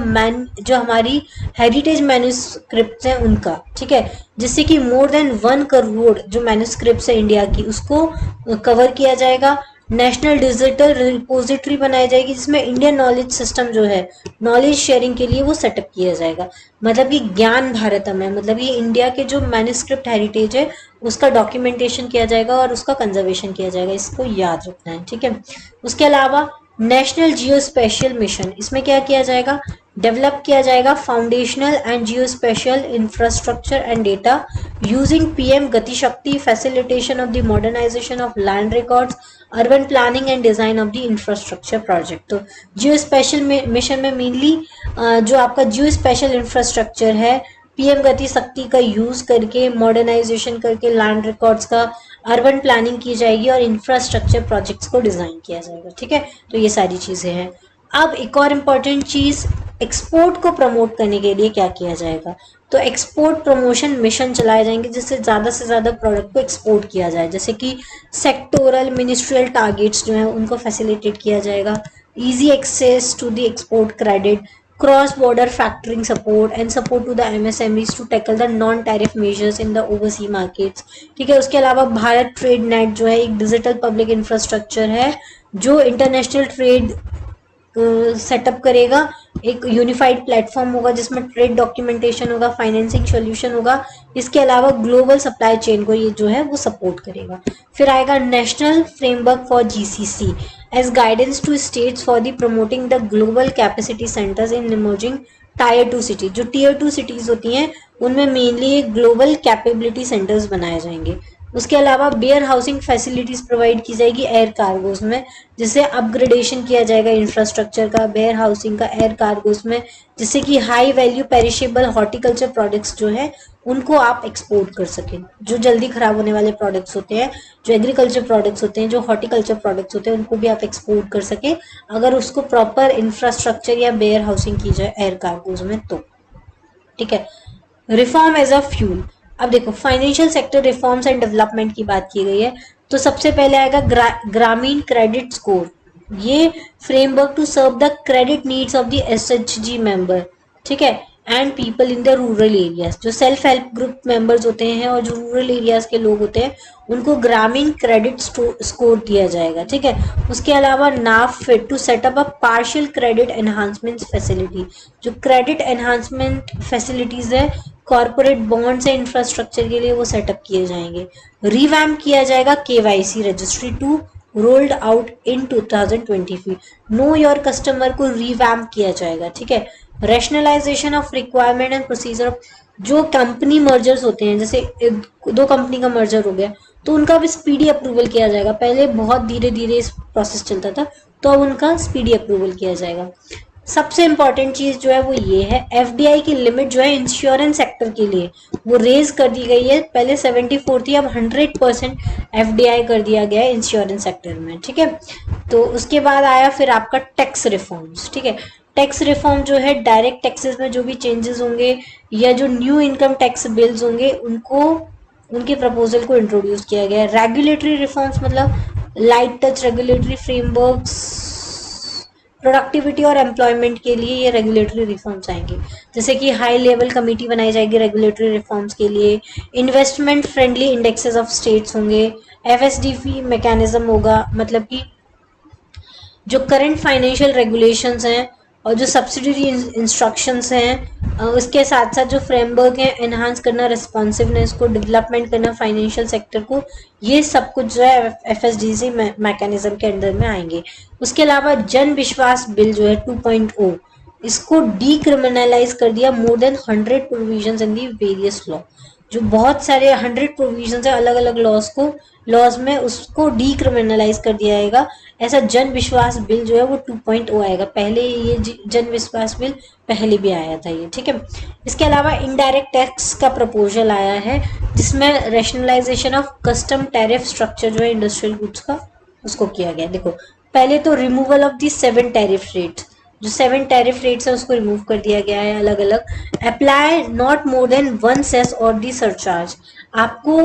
जो हमारी हेरिटेज मैन्यूस्क्रिप्ट्स हैं उनका, ठीक है, जिससे कि मोर देन 1 करोड़ जो मैन्यूस्क्रिप्ट्स है इंडिया की उसको कवर किया जाएगा। नेशनल डिजिटल रिपोजिटरी बनाई जाएगी, जिसमें इंडियन नॉलेज सिस्टम जो है नॉलेज शेयरिंग के लिए वो सेटअप किया जाएगा। मतलब कि ज्ञान भारतम है, मतलब ये इंडिया के जो मैन्यूस्क्रिप्ट हेरिटेज है उसका डॉक्यूमेंटेशन किया जाएगा और उसका कंजर्वेशन किया जाएगा, इसको याद रखना है, ठीक है। उसके अलावा नेशनल जियोस्पेशियल मिशन, इसमें क्या किया जाएगा, डेवलप किया जाएगा foundational and geospatial infrastructure and data using PM Gati Shakti, facilitation of the modernisation of land records, urban planning and design of the infrastructure project. तो जियो स्पेशल मिशन में मेनली जो आपका जियो स्पेशल इंफ्रास्ट्रक्चर है PM Gati Shakti का use करके modernisation करके land records का urban planning की जाएगी और इंफ्रास्ट्रक्चर प्रोजेक्ट्स को डिजाइन किया जाएगा, ठीक है। तो ये सारी चीजें हैं। अब एक और इम्पॉर्टेंट चीज, एक्सपोर्ट को प्रमोट करने के लिए क्या किया जाएगा, तो एक्सपोर्ट प्रमोशन मिशन चलाए जाएंगे जिससे ज़्यादा से ज़्यादा प्रोडक्ट को एक्सपोर्ट किया जाए, जैसे कि सेक्टोरल मिनिस्ट्रियल टारगेट्स जो हैं उनको फैसिलिटेट किया जाएगा। Easy access to the export credit, cross border factoring support and support to the MSMEs to tackle the non tariff measures in the overseas markets. ठीक है, उसके अलावा भारत ट्रेड नेट जो है एक डिजिटल पब्लिक इंफ्रास्ट्रक्चर है जो इंटरनेशनल ट्रेड सेटअप करेगा। एक यूनिफाइड प्लेटफॉर्म होगा जिसमें ट्रेड डॉक्यूमेंटेशन होगा, फाइनेंसिंग सोल्यूशन होगा। इसके अलावा ग्लोबल सप्लाई चेन को ये जो है वो सपोर्ट करेगा। फिर आएगा national framework for GCC as guidance to states for the promoting the global capacity centres in emerging tier 2 city. जो टीयर 2 सिटीज होती हैं उनमें मेनली ग्लोबल कैपेबिलिटी सेंटर्स बनाए जाएंगे। उसके अलावा वेयर हाउसिंग फैसिलिटीज प्रोवाइड की जाएगी एयर कार्गोज में, जिससे अपग्रेडेशन किया जाएगा इंफ्रास्ट्रक्चर का, वेयर हाउसिंग का, एयर कार्गोज में, जिससे कि high value perishable horticulture products जो है उनको आप एक्सपोर्ट कर सकें। जो जल्दी खराब होने वाले प्रोडक्ट्स होते हैं, जो एग्रीकल्चर प्रोडक्ट्स होते हैं, जो हॉर्टिकल्चर प्रोडक्ट्स होते हैं, उनको भी आप एक्सपोर्ट कर सकें अगर उसको प्रॉपर इंफ्रास्ट्रक्चर या वेयर हाउसिंग की जाए एयर कार्गोज में तो। ठीक है, रिफॉर्म एज अ फ्यूल। अब देखो financial sector reforms and development की बात की गई है, तो सबसे पहले आएगा ग्रामीण क्रेडिट स्कोर। ये framework to serve the credit needs of the SHG member. ठीक है, and people in the rural areas. जो सेल्फ हेल्प ग्रुप मेंबर्स होते हैं और जो रूरल एरियाज के लोग होते हैं उनको ग्रामीण क्रेडिट स्कोर दिया जाएगा। ठीक है, उसके अलावा नाफ फिट to set up a partial credit enhancement facility. जो क्रेडिट एनहांसमेंट फैसिलिटीज है कॉर्पोरेट बॉन्ड्स या इंफ्रास्ट्रक्चर के लिए वो सेटअप किए जाएंगे। रिवैम्प किया जाएगा KYC registry to rolled out in 2023। Know your customer को रिवैम्प किया जाएगा। ठीक है, rationalisation of requirement and procedure of जो कंपनी मर्जर्स होते हैं, जैसे दो कंपनी का मर्जर हो गया तो उनका भी स्पीडी अप्रूवल किया जाएगा। पहले बहुत धीरे धीरे इस प्रोसेस चलता था, तो अब उनका स्पीडी अप्रूवल किया जाएगा। सबसे इंपॉर्टेंट चीज जो है वो ये है, एफडीआई की लिमिट जो है इंश्योरेंस सेक्टर के लिए वो रेज कर दी गई है। पहले 74 थी, अब 100% एफडीआई कर दिया गया है इंश्योरेंस सेक्टर में। ठीक है, तो उसके बाद आया फिर आपका टैक्स रिफॉर्म्स। ठीक है, टैक्स रिफॉर्म जो है डायरेक्ट टैक्सेस में जो भी चेंजेस होंगे या जो न्यू इनकम टैक्स बिल्स होंगे उनको उनके प्रपोजल को इंट्रोड्यूस किया गया है। रेगुलेटरी रिफॉर्म्स मतलब light touch regulatory frameworks, productivity और एम्प्लॉयमेंट के लिए ये रेगुलेटरी रिफॉर्म्स आएंगे, जैसे कि हाई लेवल कमेटी बनाई जाएगी रेगुलेटरी रिफॉर्म्स के लिए। Investment friendly indexes of states होंगे। एफएसडीपी मैकेनिज्म होगा, मतलब कि जो करंट फाइनेंशियल रेगुलेशंस हैं और जो सब्सिडरी इंस्ट्रक्शंस हैं, उसके साथ साथ जो फ्रेमवर्क है एनहांस करना रिस्पॉन्सिवनेस को, डेवलपमेंट करना फाइनेंशियल सेक्टर को, ये सब कुछ जो है एफएसडीसी मैकेनिज्म के अंडर में आएंगे। उसके अलावा जन विश्वास बिल जो है 2.0, इसको डीक्रिमिनलाइज कर दिया more than 100 provisions in the various law. जो बहुत सारे 100 प्रोविजंस है अलग अलग लॉज में, उसको डीक्रिमिनलाइज कर दिया जाएगा। ऐसा जन विश्वास बिल जो है वो 2.0 आएगा। पहले ये जन विश्वास बिल पहले भी आया था ये। ठीक है, इसके अलावा इनडायरेक्ट टैक्स का प्रपोजल आया है जिसमें rationalisation of custom tariff structure जो है इंडस्ट्रियल गुड्स का उसको किया गया। देखो पहले तो removal of the 7 tariff rates, जो 7 टैरिफ रेट्स है उसको रिमूव कर दिया गया है अलग अलग। Apply not more than 1 cess और दी सरचार्ज, आपको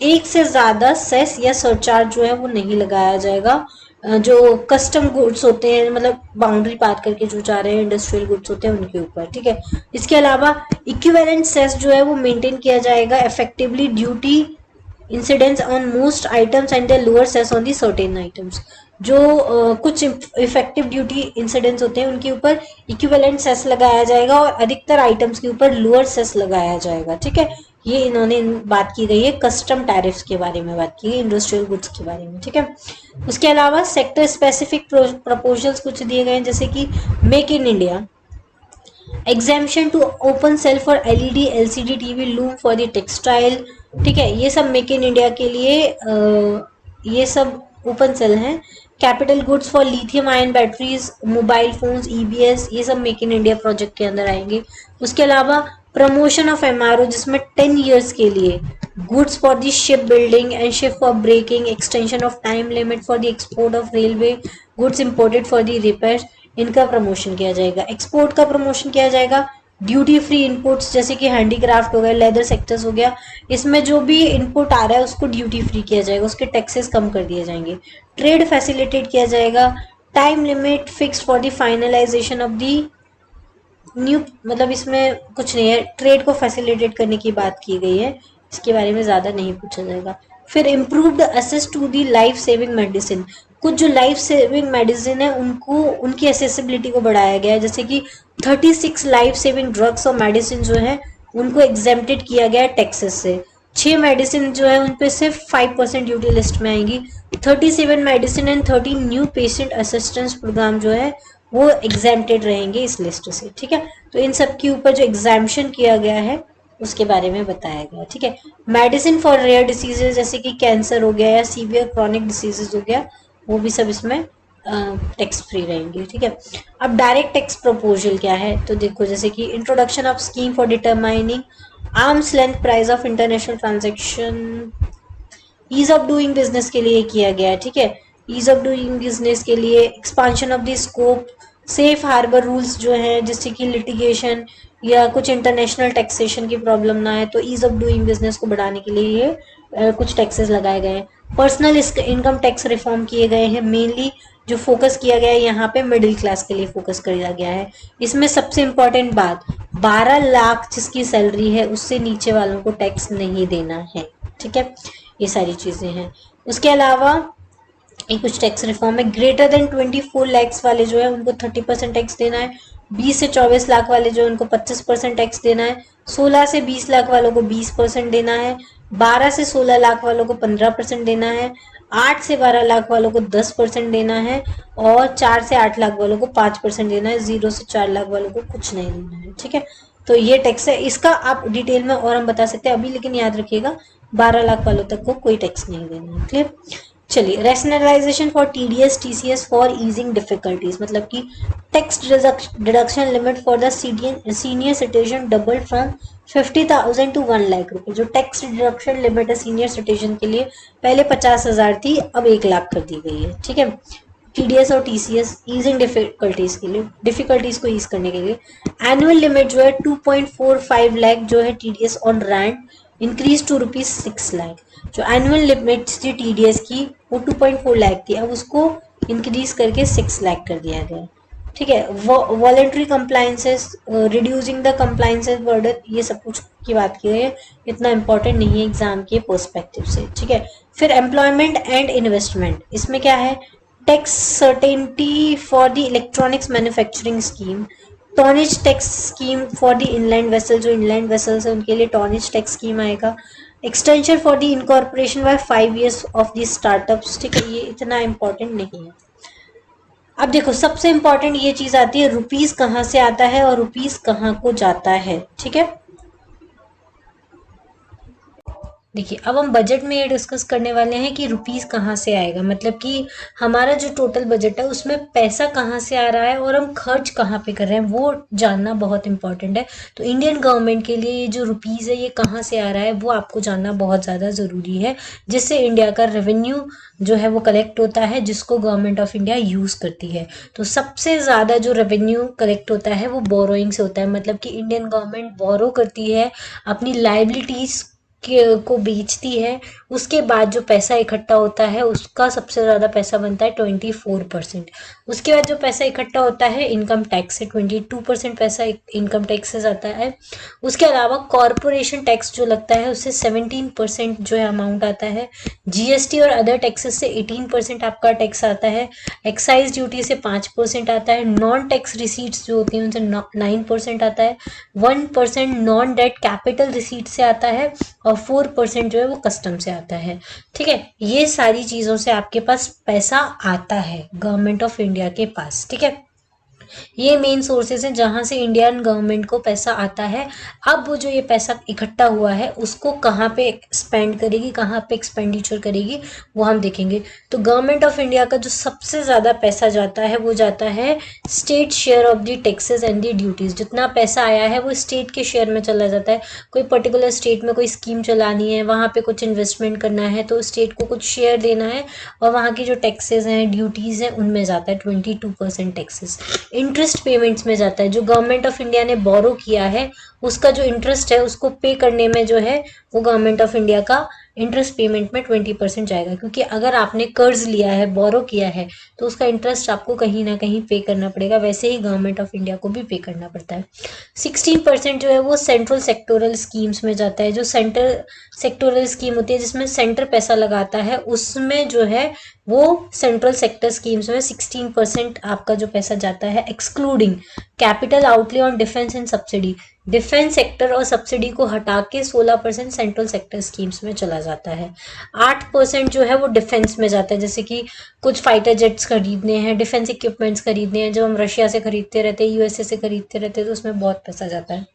एक से ज्यादा सेस या सरचार्ज जो है वो नहीं लगाया जाएगा जो कस्टम गुड्स होते हैं, मतलब बाउंड्री पार करके जो जा रहे हैं इंडस्ट्रियल गुड्स होते हैं उनके ऊपर। ठीक है, इसके अलावा इक्विवेलेंट सेस जो है वो मेंटेन किया जाएगा। Effectively duty incidents on most items and the lower cess on the certain items. जो कुछ इफेक्टिव ड्यूटी इंसिडेंट्स होते हैं उनके ऊपर इक्विवेलेंट सेस लगाया जाएगा और अधिकतर आइटम्स के ऊपर लोअर सेस लगाया जाएगा। ठीक है, ये इन्होंने बात की गई है कस्टम टैरिफ्स के बारे में, बात की है इंडस्ट्रियल गुड्स के बारे में। ठीक है, उसके अलावा सेक्टर स्पेसिफिक प्रपोजल्स कुछ दिए गए हैं, जैसे कि make in India, exemption to open cell for LED LCD TV loom for the textile. ठीक है, ये सब मेक इन इंडिया के लिए ये सब ओपन सेल हैं। Capital goods for lithium ion batteries, mobile phones, EBS, ये सब मेक इन इंडिया प्रोजेक्ट के अंदर आएंगे। उसके अलावा प्रमोशन ऑफ एमआरओ जिसमें 10 years के लिए goods for the ship building and ship for breaking, extension of time limit for the export of railway goods imported for the repair, इनका promotion किया जाएगा। एक्सपोर्ट का प्रमोशन किया जाएगा। ड्यूटी फ्री इनपुट्स जैसे कि हैंडीक्राफ्ट हो गया, लेदर सेक्टर्स हो गया, इसमें जो भी इनपुट आ रहा है उसको ड्यूटी फ्री किया जाएगा, उसके टैक्सेस कम कर दिए जाएंगे। ट्रेड फैसिलिटेट किया जाएगा। Time limit fix for the finalisation of the new मतलब इसमें कुछ नहीं है, ट्रेड को फैसिलिटेट करने की बात की गई है, इसके बारे में ज़्यादा नहीं पूछा जाएगा। फिर improved access to the life saving medicine, कुछ जो लाइफ सेविंग मेडिसिन है उनको उनकी एसेसिबिलिटी को बढ़ाया गया है, जैसे कि 36 लाइफ सेविंग ड्रग्स और मेडिसिन जो है उनको एग्जेम्प्टेड किया गया है टैक्सेस से। 6 मेडिसिन जो है उन पे सिर्फ 5% ड्यूटी लिस्ट में आएंगी। 37 medicine and 13 new patient assistance programme जो है वो एग्जेम्प्टेड रहेंगे इस लिस्ट से, ठीक है। तो इन सब के ऊपर जो एग्जाम्पशन किया गया है उसके बारे में बताया गया, ठीक है। मेडिसिन फॉर रेयर डिसीजेज जैसे कि कैंसर हो गया या सीवियर क्रॉनिक डिसीजेज हो गया, वो भी सब इसमें टैक्स फ्री रहेंगे, ठीक है। अब डायरेक्ट टैक्स प्रपोजल क्या है, तो देखो जैसे कि introduction of scheme for determining arms length price of international transaction, ease of doing business के लिए किया गया है, ठीक है। ईज ऑफ डूइंग बिजनेस के लिए expansion of the scope, safe harbour rules जो हैं जिससे कि लिटिगेशन या कुछ इंटरनेशनल टैक्सेशन की प्रॉब्लम ना है, तो ईज ऑफ डूइंग बिजनेस को बढ़ाने के लिए ये कुछ टैक्सेस लगाए गए हैं। पर्सनल इनकम टैक्स रिफॉर्म किए गए हैं, मेनली जो फोकस किया गया है यहाँ पे मिडिल क्लास के लिए फोकस किया गया है। इसमें सबसे इम्पोर्टेंट बात, 12 लाख जिसकी सैलरी है उससे नीचे वालों को टैक्स नहीं देना है, ठीक है। ये सारी चीजें हैं। उसके अलावा एक कुछ टैक्स रिफॉर्म है, ग्रेटर देन 24 लैक्स वाले जो है उनको 30% टैक्स देना है, 20 से 24 लाख वाले जो है उनको 25% टैक्स देना है, 16 से 20 लाख वालों को 20% देना है, 12 से 16 लाख वालों को 15% देना है, 8 से 12 लाख वालों को 10% देना है और 4 से 8 लाख वालों को 5% देना है, 0 से 4 लाख वालों को कुछ नहीं देना है, ठीक है। तो ये टैक्स है, इसका आप डिटेल में और हम बता सकते हैं अभी, लेकिन याद रखिएगा 12 लाख वालों तक को कोई टैक्स नहीं देना है, क्लियर। चलिए, rationalisation for TDS TCS for easing difficulties, मतलब कि tax deduction limit for the senior citizen double from 50,000 to 1 lakh रुपए। जो टैक्स डिडक्शन लिमिट है सीनियर सिटीजन के लिए पहले 50,000 थी, अब 1 लाख कर दी गई है, ठीक है। टीडीएस और टीसीएस ईजिंग डिफिकल्टीज के लिए, डिफिकल्टीज को ईज करने के लिए एनुअल लिमिट जो है 2.45 लाख जो है TDS on rent increase to ₹6 lakh. जो एनुअल लिमिट थी टीडीएस की वो 2.4 लाख थी, अब उसको इंक्रीज करके 6 लाख कर दिया गया, ठीक है। Voluntary compliances, reducing the compliances burden, ये सब कुछ की बात की है, इतना इंपॉर्टेंट नहीं है एग्जाम के पर्सपेक्टिव से, ठीक है। फिर एम्प्लॉयमेंट एंड इन्वेस्टमेंट, इसमें क्या है, tax certainty for the electronics manufacturing scheme, tonnage tax scheme for the inland vessel, जो इनलैंड वेसल्स है उनके लिए टॉनेज टैक्स स्कीम आएगा, extension for the incorporation by 5 years of the startups, ठीक है। ये इतना इंपॉर्टेंट नहीं है। अब देखो सबसे इंपॉर्टेंट ये चीज आती है, रुपीस कहाँ से आता है और रुपीस कहाँ को जाता है, ठीक है। देखिए अब हम बजट में ये डिस्कस करने वाले हैं कि रुपीस कहाँ से आएगा, मतलब कि हमारा जो टोटल बजट है उसमें पैसा कहाँ से आ रहा है और हम खर्च कहाँ पे कर रहे हैं वो जानना बहुत इंपॉर्टेंट है। तो इंडियन गवर्नमेंट के लिए ये जो रुपीस है ये कहाँ से आ रहा है वो आपको जानना बहुत ज़्यादा ज़रूरी है, जिससे इंडिया का रेवेन्यू जो है वो कलेक्ट होता है, जिसको गवर्नमेंट ऑफ इंडिया यूज़ करती है। तो सबसे ज़्यादा जो रेवेन्यू कलेक्ट होता है वो बोरोइंग से होता है, मतलब कि इंडियन गवर्नमेंट बोरो करती है, अपनी लाइबिलिटीज़ को बेचती है, उसके बाद जो पैसा इकट्ठा होता है उसका सबसे ज़्यादा पैसा बनता है 24%। उसके बाद जो पैसा इकट्ठा होता है इनकम टैक्स से 22% पैसा इनकम टैक्स से जाता है। उसके अलावा कॉरपोरेशन टैक्स जो लगता है उससे 17% जो है अमाउंट आता है। जीएसटी और अदर टैक्सेस से 18% आपका टैक्स आता है। एक्साइज ड्यूटी से 5% आता है। नॉन टैक्स रिसीट्स जो होती हैं उनसे 9% आता है। 1% नॉन डेट कैपिटल रिसीट से आता है और 4% जो है वो कस्टम से आता है, ठीक है। ये सारी चीज़ों से आपके पास पैसा आता है गवर्नमेंट ऑफ इंडिया के पास, ठीक है। ये मेन सोर्सेज हैं जहां से इंडियन गवर्नमेंट को पैसा आता है। अब वो जो ये पैसा इकट्ठा हुआ है उसको कहाँ पे स्पेंड करेगी, कहाँ पे एक्सपेंडिचर करेगी, वो हम देखेंगे। तो गवर्नमेंट ऑफ इंडिया का जो सबसे ज़्यादा पैसा जाता है वो जाता है state share of the taxes and the duties. जितना पैसा आया है वो स्टेट के शेयर में चला जाता है। कोई पर्टिकुलर स्टेट में कोई स्कीम चलानी है, वहाँ पे कुछ इन्वेस्टमेंट करना है तो स्टेट को कुछ शेयर देना है और वहाँ की जो टैक्सेस हैं, ड्यूटीज़ हैं, उनमें जाता है 22% टैक्सेस। इंटरेस्ट पेमेंट्स में जाता है, जो गवर्नमेंट ऑफ इंडिया ने बोरो किया है उसका जो इंटरेस्ट है उसको पे करने में जो है वो गवर्नमेंट ऑफ इंडिया का इंटरेस्ट पेमेंट में 20% जाएगा, क्योंकि अगर आपने कर्ज लिया है, बोरो किया है, तो उसका इंटरेस्ट आपको कहीं ना कहीं पे करना पड़ेगा। वैसे ही गवर्नमेंट ऑफ इंडिया को भी पे करना पड़ता है। 16% जो है वो सेंट्रल सेक्टोरल स्कीम्स में जाता है। जो सेंट्रल सेक्टोरल स्कीम होती है जिसमें सेंटर पैसा लगाता है, उसमें जो है वो सेंट्रल सेक्टर स्कीम्स में 16% आपका जो पैसा जाता है, excluding capital outlay on defence and subsidy. Defence sector और सब्सिडी को हटा के 16% सेंट्रल सेक्टर स्कीम्स में चला जाता है। 8% जो है वो डिफेंस में जाता है, जैसे कि कुछ फाइटर जेट्स खरीदने हैं, डिफेंस इक्विपमेंट्स खरीदने हैं, जो हम रशिया से खरीदते रहते हैं, यूएसए से खरीदते रहते हैं, तो उसमें बहुत पैसा जाता है।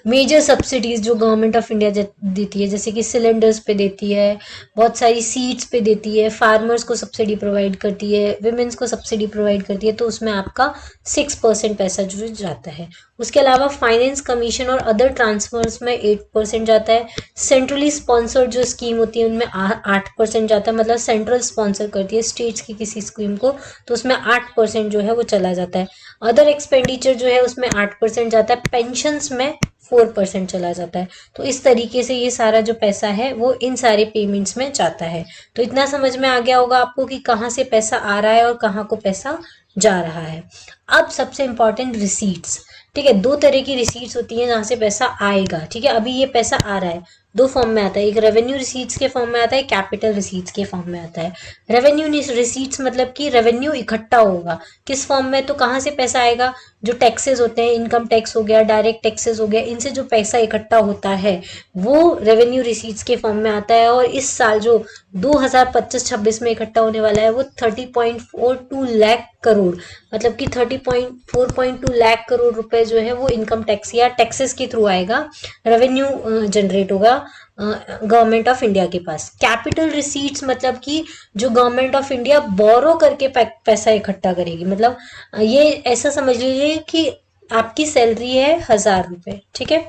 मेजर सब्सिडीज जो गवर्नमेंट ऑफ इंडिया देती है, जैसे कि सिलेंडर्स पे देती है, बहुत सारी सीड्स पे देती है, फार्मर्स को सब्सिडी प्रोवाइड करती है, विमेंस को सब्सिडी प्रोवाइड करती है, तो उसमें आपका 6% पैसा जो जाता है। उसके अलावा फाइनेंस कमीशन और अदर ट्रांसफर्स में 8% जाता है। सेंट्रली स्पॉन्सर्ड जो स्कीम होती है उनमें 8% जाता है, मतलब सेंट्रल स्पॉन्सर करती है स्टेट्स की किसी स्कीम को, तो उसमें 8% जो है वो चला जाता है। अदर एक्सपेंडिचर जो है उसमें 8% जाता है। पेंशन्स में 4% चला जाता है। तो इस तरीके से ये सारा जो पैसा है वो इन सारे पेमेंट्स में जाता है। तो इतना समझ में आ गया होगा आपको कि कहाँ से पैसा आ रहा है और कहाँ को पैसा जा रहा है। अब सबसे इंपॉर्टेंट रिसीट्स, ठीक है। दो तरह की रिसीट्स होती हैं जहाँ से पैसा आएगा, ठीक है। अभी ये पैसा आ रहा है, दो फॉर्म में आता है, एक रेवेन्यू रिसीट्स के फॉर्म में आता है, कैपिटल रिसीट्स के फॉर्म में आता है। रेवेन्यू रिसीट्स मतलब कि रेवेन्यू इकट्ठा होगा किस फॉर्म में, तो कहाँ से पैसा आएगा, जो टैक्सेस होते हैं, इनकम टैक्स हो गया, डायरेक्ट टैक्सेस हो गया, इनसे जो पैसा इकट्ठा होता है वो रेवेन्यू रिसीट्स के फॉर्म में आता है। और इस साल जो 2025-26 में इकट्ठा होने वाला है वो 30.42 लाख करोड़, मतलब कि 30.4.2 लाख करोड़ रुपए जो है वो इनकम टैक्स या टैक्सेस के थ्रू आएगा, रेवेन्यू जनरेट होगा गवर्नमेंट ऑफ इंडिया के पास। कैपिटल रिसीट्स मतलब कि जो गवर्नमेंट ऑफ इंडिया बोरो करके पैसा इकट्ठा करेगी, मतलब ये ऐसा समझ लीजिए कि आपकी सैलरी है 1,000 रुपए, ठीक है।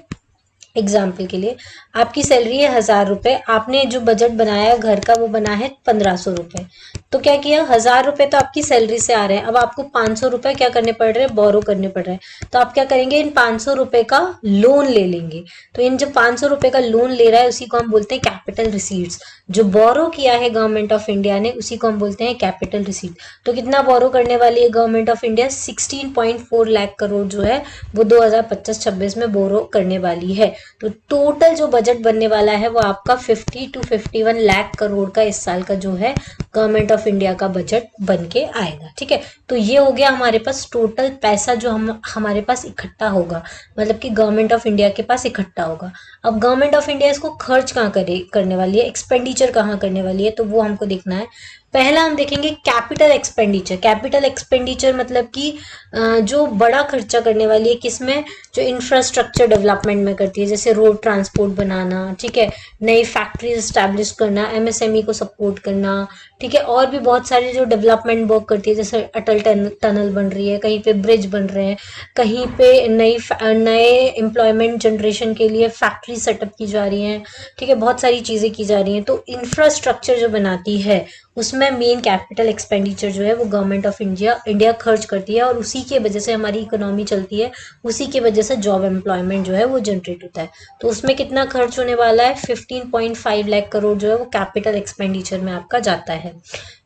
एग्जाम्पल के लिए आपकी सैलरी है 1,000 रुपए, आपने जो बजट बनाया है घर का वो बना है 1,500 रुपए। तो क्या किया, 1,000 रुपए तो आपकी सैलरी से आ रहे हैं, अब आपको 500 रुपए क्या करने पड़ रहे हैं, बोरो करने पड़ रहे हैं। तो आप क्या करेंगे, इन 500 रुपए का लोन ले लेंगे। तो इन जो 500 रुपए का लोन ले रहा है उसी को हम बोलते हैं कैपिटल रिसीट्स। जो बोरो किया है गवर्नमेंट ऑफ इंडिया ने उसी को हम बोलते हैं कैपिटल रिसीट। तो कितना बोरो करने वाली है government of India, 16.4 lakh crore जो है वो 2025-26 में बोरो करने वाली है। तो टोटल जो बजट बनने वाला है वो आपका 50 to 51 लाख करोड़ का इस साल का जो है गवर्नमेंट ऑफ इंडिया का बजट बन के आएगा, ठीक है। तो ये हो गया हमारे पास टोटल पैसा जो हमारे पास इकट्ठा होगा, मतलब कि गवर्नमेंट ऑफ इंडिया के पास इकट्ठा होगा। अब गवर्नमेंट ऑफ इंडिया इसको खर्च कहाँ करने वाली है, एक्सपेंडिचर कहाँ करने वाली है, तो वो हमको देखना है। पहला हम देखेंगे कैपिटल एक्सपेंडिचर। कैपिटल एक्सपेंडिचर मतलब कि जो बड़ा खर्चा करने वाली है किसमें, जो इंफ्रास्ट्रक्चर डेवलपमेंट में करती है, जैसे रोड ट्रांसपोर्ट बनाना, ठीक है, नई फैक्ट्रीज एस्टैब्लिश करना, एमएसएमई को सपोर्ट करना, ठीक है, और भी बहुत सारे जो डेवलपमेंट वर्क करती है, जैसे अटल टनल बन रही है, कहीं पे ब्रिज बन रहे हैं, कहीं पे नए एम्प्लॉयमेंट जनरेशन के लिए फैक्ट्री सेटअप की जा रही है, ठीक है, बहुत सारी चीजें की जा रही हैं। तो इंफ्रास्ट्रक्चर जो बनाती है उसमें मेन कैपिटल एक्सपेंडिचर जो है वो गवर्नमेंट ऑफ इंडिया खर्च करती है, और उसी के वजह से हमारी इकोनॉमी चलती है, उसी के वजह से जॉब एम्प्लॉयमेंट जो है वो जनरेट होता है। तो उसमें कितना खर्च होने वाला है, 15.5 लाख करोड़ जो है वो कैपिटल एक्सपेंडिचर में आपका जाता है।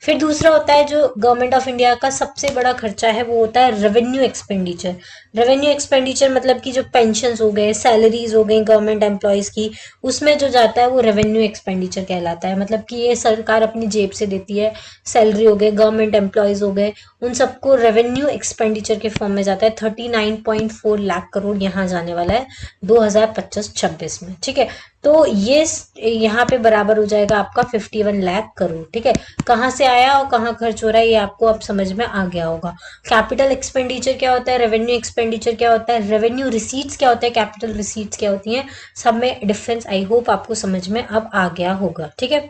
फिर दूसरा होता है जो गवर्नमेंट ऑफ इंडिया का सबसे बड़ा खर्चा है वो होता है रेवेन्यू एक्सपेंडिचर। रेवेन्यू एक्सपेंडिचर मतलब कि जो पेंशन हो गए, सैलरीज हो गई गवर्नमेंट एम्प्लॉयज की, उसमें जो जाता है वो रेवेन्यू एक्सपेंडिचर कहलाता है। मतलब कि ये सरकार अपनी जेब से देती है, सैलरी हो गए, गवर्नमेंट एम्प्लॉयज हो गए, उन सबको रेवेन्यू एक्सपेंडिचर के फॉर्म में जाता है। 39.4 लाख करोड़ यहाँ जाने वाला है 2025-26 में, ठीक है। तो ये यहाँ पे बराबर हो जाएगा आपका 51 लाख करोड़, ठीक है। कहाँ से आया और कहाँ खर्च हो रहा है ये आपको अब समझ में आ गया होगा। कैपिटल एक्सपेंडिचर क्या होता है, रेवेन्यू एक्सपेंडिचर क्या होता है, रेवेन्यू रिसीट्स क्या होता है, कैपिटल रिसीट्स क्या होती हैं, सब में डिफरेंस आई होप आपको समझ में अब आ गया होगा, ठीक है।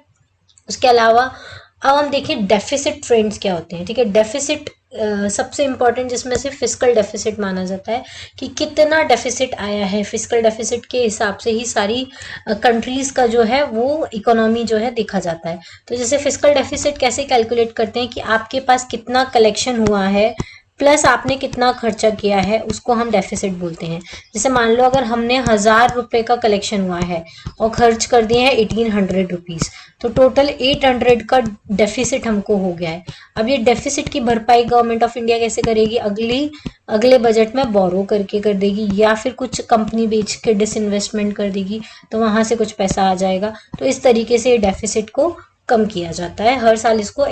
उसके अलावा अब हम देखें डेफिसिट ट्रेंड्स क्या होते हैं, ठीक है। डेफिसिट सबसे इंपॉर्टेंट जिसमें से फिस्कल डेफिसिट माना जाता है कि कितना डेफिसिट आया है। फिस्कल डेफिसिट के हिसाब से ही सारी कंट्रीज का जो है वो इकोनॉमी जो है देखा जाता है। तो जैसे फिस्कल डेफिसिट कैसे कैलकुलेट करते हैं कि आपके पास कितना कलेक्शन हुआ है प्लस आपने कितना खर्चा किया है उसको हम डेफिसिट बोलते हैं। जैसे मान लो अगर हमने 1000 रुपए का कलेक्शन हुआ है और खर्च कर दिए हैं 1800 रुपीज, तो टोटल 800 का डेफिसिट हमको हो गया है। अब ये डेफिसिट की भरपाई गवर्नमेंट ऑफ इंडिया कैसे करेगी? अगले बजट में बोरो करके कर देगी, या फिर कुछ कंपनी बेच के डिसइन्वेस्टमेंट कर देगी, तो वहां से कुछ पैसा आ जाएगा। तो इस तरीके से डेफिसिट को कम किया जाता है, हर साल इसको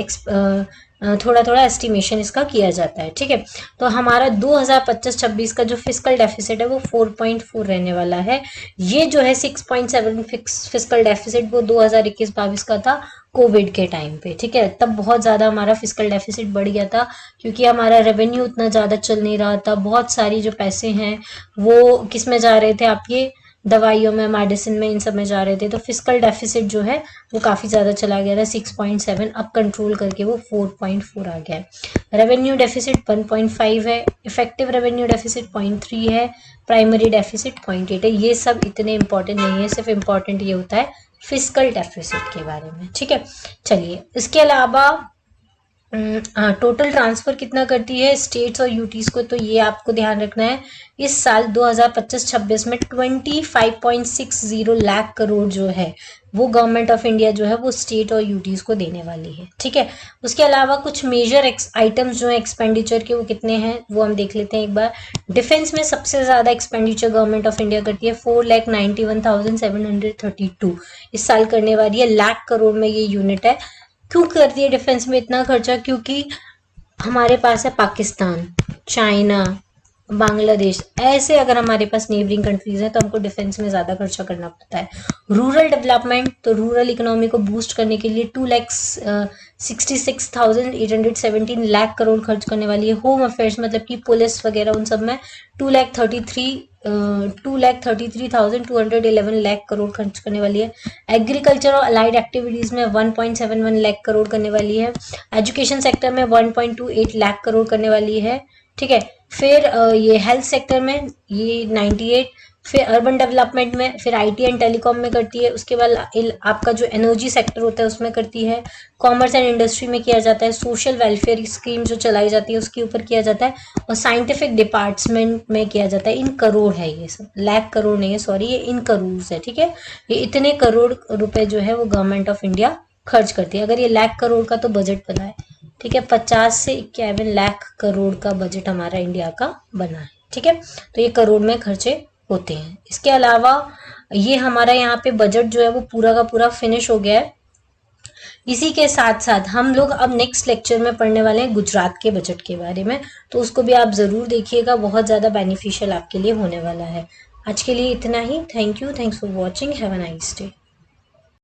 थोड़ा थोड़ा एस्टिमेशन इसका किया जाता है। ठीक है, तो हमारा 2025-26 का जो फिस्कल डेफिसिट है वो 4.4 रहने वाला है। ये जो है 6.7 फिस्कल डेफिसिट वो 2021-22 का था, कोविड के टाइम पे। ठीक है, तब बहुत ज़्यादा हमारा फिस्कल डेफिसिट बढ़ गया था, क्योंकि हमारा रेवेन्यू उतना ज़्यादा चल नहीं रहा था। बहुत सारी जो पैसे हैं वो किस में जा रहे थे, आपके दवाइयों में, मेडिसिन में, इन सब में जा रहे थे। तो फिस्कल डेफिसिट जो है वो काफ़ी ज़्यादा चला गया था, 6.7, अब कंट्रोल करके वो 4.4 आ गया है। रेवेन्यू डेफिसिट 1.5 है, इफेक्टिव रेवेन्यू डेफिसिट 0.3 है, प्राइमरी डेफिसिट 0.8 है। ये सब इतने इंपॉर्टेंट नहीं है, सिर्फ इम्पॉर्टेंट ये होता है फिस्कल डेफिसिट के बारे में। ठीक है, चलिए इसके अलावा टोटल ट्रांसफर कितना करती है स्टेट्स और यूटीज को, तो ये आपको ध्यान रखना है। इस साल 2025-26 में 25.60 लाख करोड़ जो है वो गवर्नमेंट ऑफ इंडिया जो है वो स्टेट और यूटीज को देने वाली है। ठीक है, उसके अलावा कुछ मेजर आइटम्स जो है एक्सपेंडिचर के वो कितने हैं वो हम देख लेते हैं एक बार। डिफेंस में सबसे ज्यादा एक्सपेंडिचर गवर्नमेंट ऑफ इंडिया करती है, 4,91,732 इस साल करने वाली है। लाख करोड़ में ये यूनिट है। क्यों करती है डिफेंस में इतना खर्चा? क्योंकि हमारे पास है पाकिस्तान, चाइना, बांग्लादेश, ऐसे अगर हमारे पास नेबरिंग कंट्रीज हैं तो हमको डिफेंस में ज़्यादा खर्चा करना पड़ता है। रूरल डेवलपमेंट, तो रूरल इकोनॉमी को बूस्ट करने के लिए 2,66,817 लाख करोड़ खर्च करने वाली है। होम अफेयर्स मतलब कि पुलिस वगैरह उन सब में 2,33,211 लाख करोड़ खर्च करने वाली है। एग्रीकल्चर और अलाइड एक्टिविटीज में 1.71 लाख करोड़ करने वाली है। एजुकेशन सेक्टर में 1.28 लाख करोड़ करने वाली है। ठीक है, फिर ये हेल्थ सेक्टर में ये 98, फिर अर्बन डेवलपमेंट में, फिर आईटी एंड टेलीकॉम में करती है। उसके बाद आपका जो एनर्जी सेक्टर होता है उसमें करती है। कॉमर्स एंड इंडस्ट्री में किया जाता है। सोशल वेलफेयर स्कीम जो चलाई जाती है उसके ऊपर किया जाता है, और साइंटिफिक डिपार्टमेंट में किया जाता है। इन करोड़ है ये सब, लाख करोड़ नहीं है, सॉरी, ये इन करोड़ है। ठीक है, ये इतने करोड़ रुपए जो है वो गवर्नमेंट ऑफ इंडिया खर्च करती है। अगर ये लाख करोड़ का तो बजट बना है, ठीक है, 50 से 51 लाख करोड़ का बजट हमारा इंडिया का बना है। ठीक है, तो ये करोड़ में खर्चे होते हैं। इसके अलावा ये हमारा यहाँ पे बजट जो है वो पूरा का पूरा फिनिश हो गया है। इसी के साथ साथ हम लोग अब नेक्स्ट लेक्चर में पढ़ने वाले हैं गुजरात के बजट के बारे में, तो उसको भी आप जरूर देखिएगा, बहुत ज्यादा बेनिफिशियल आपके लिए होने वाला है। आज के लिए इतना ही। Thank you, thanks for watching, have a nice day.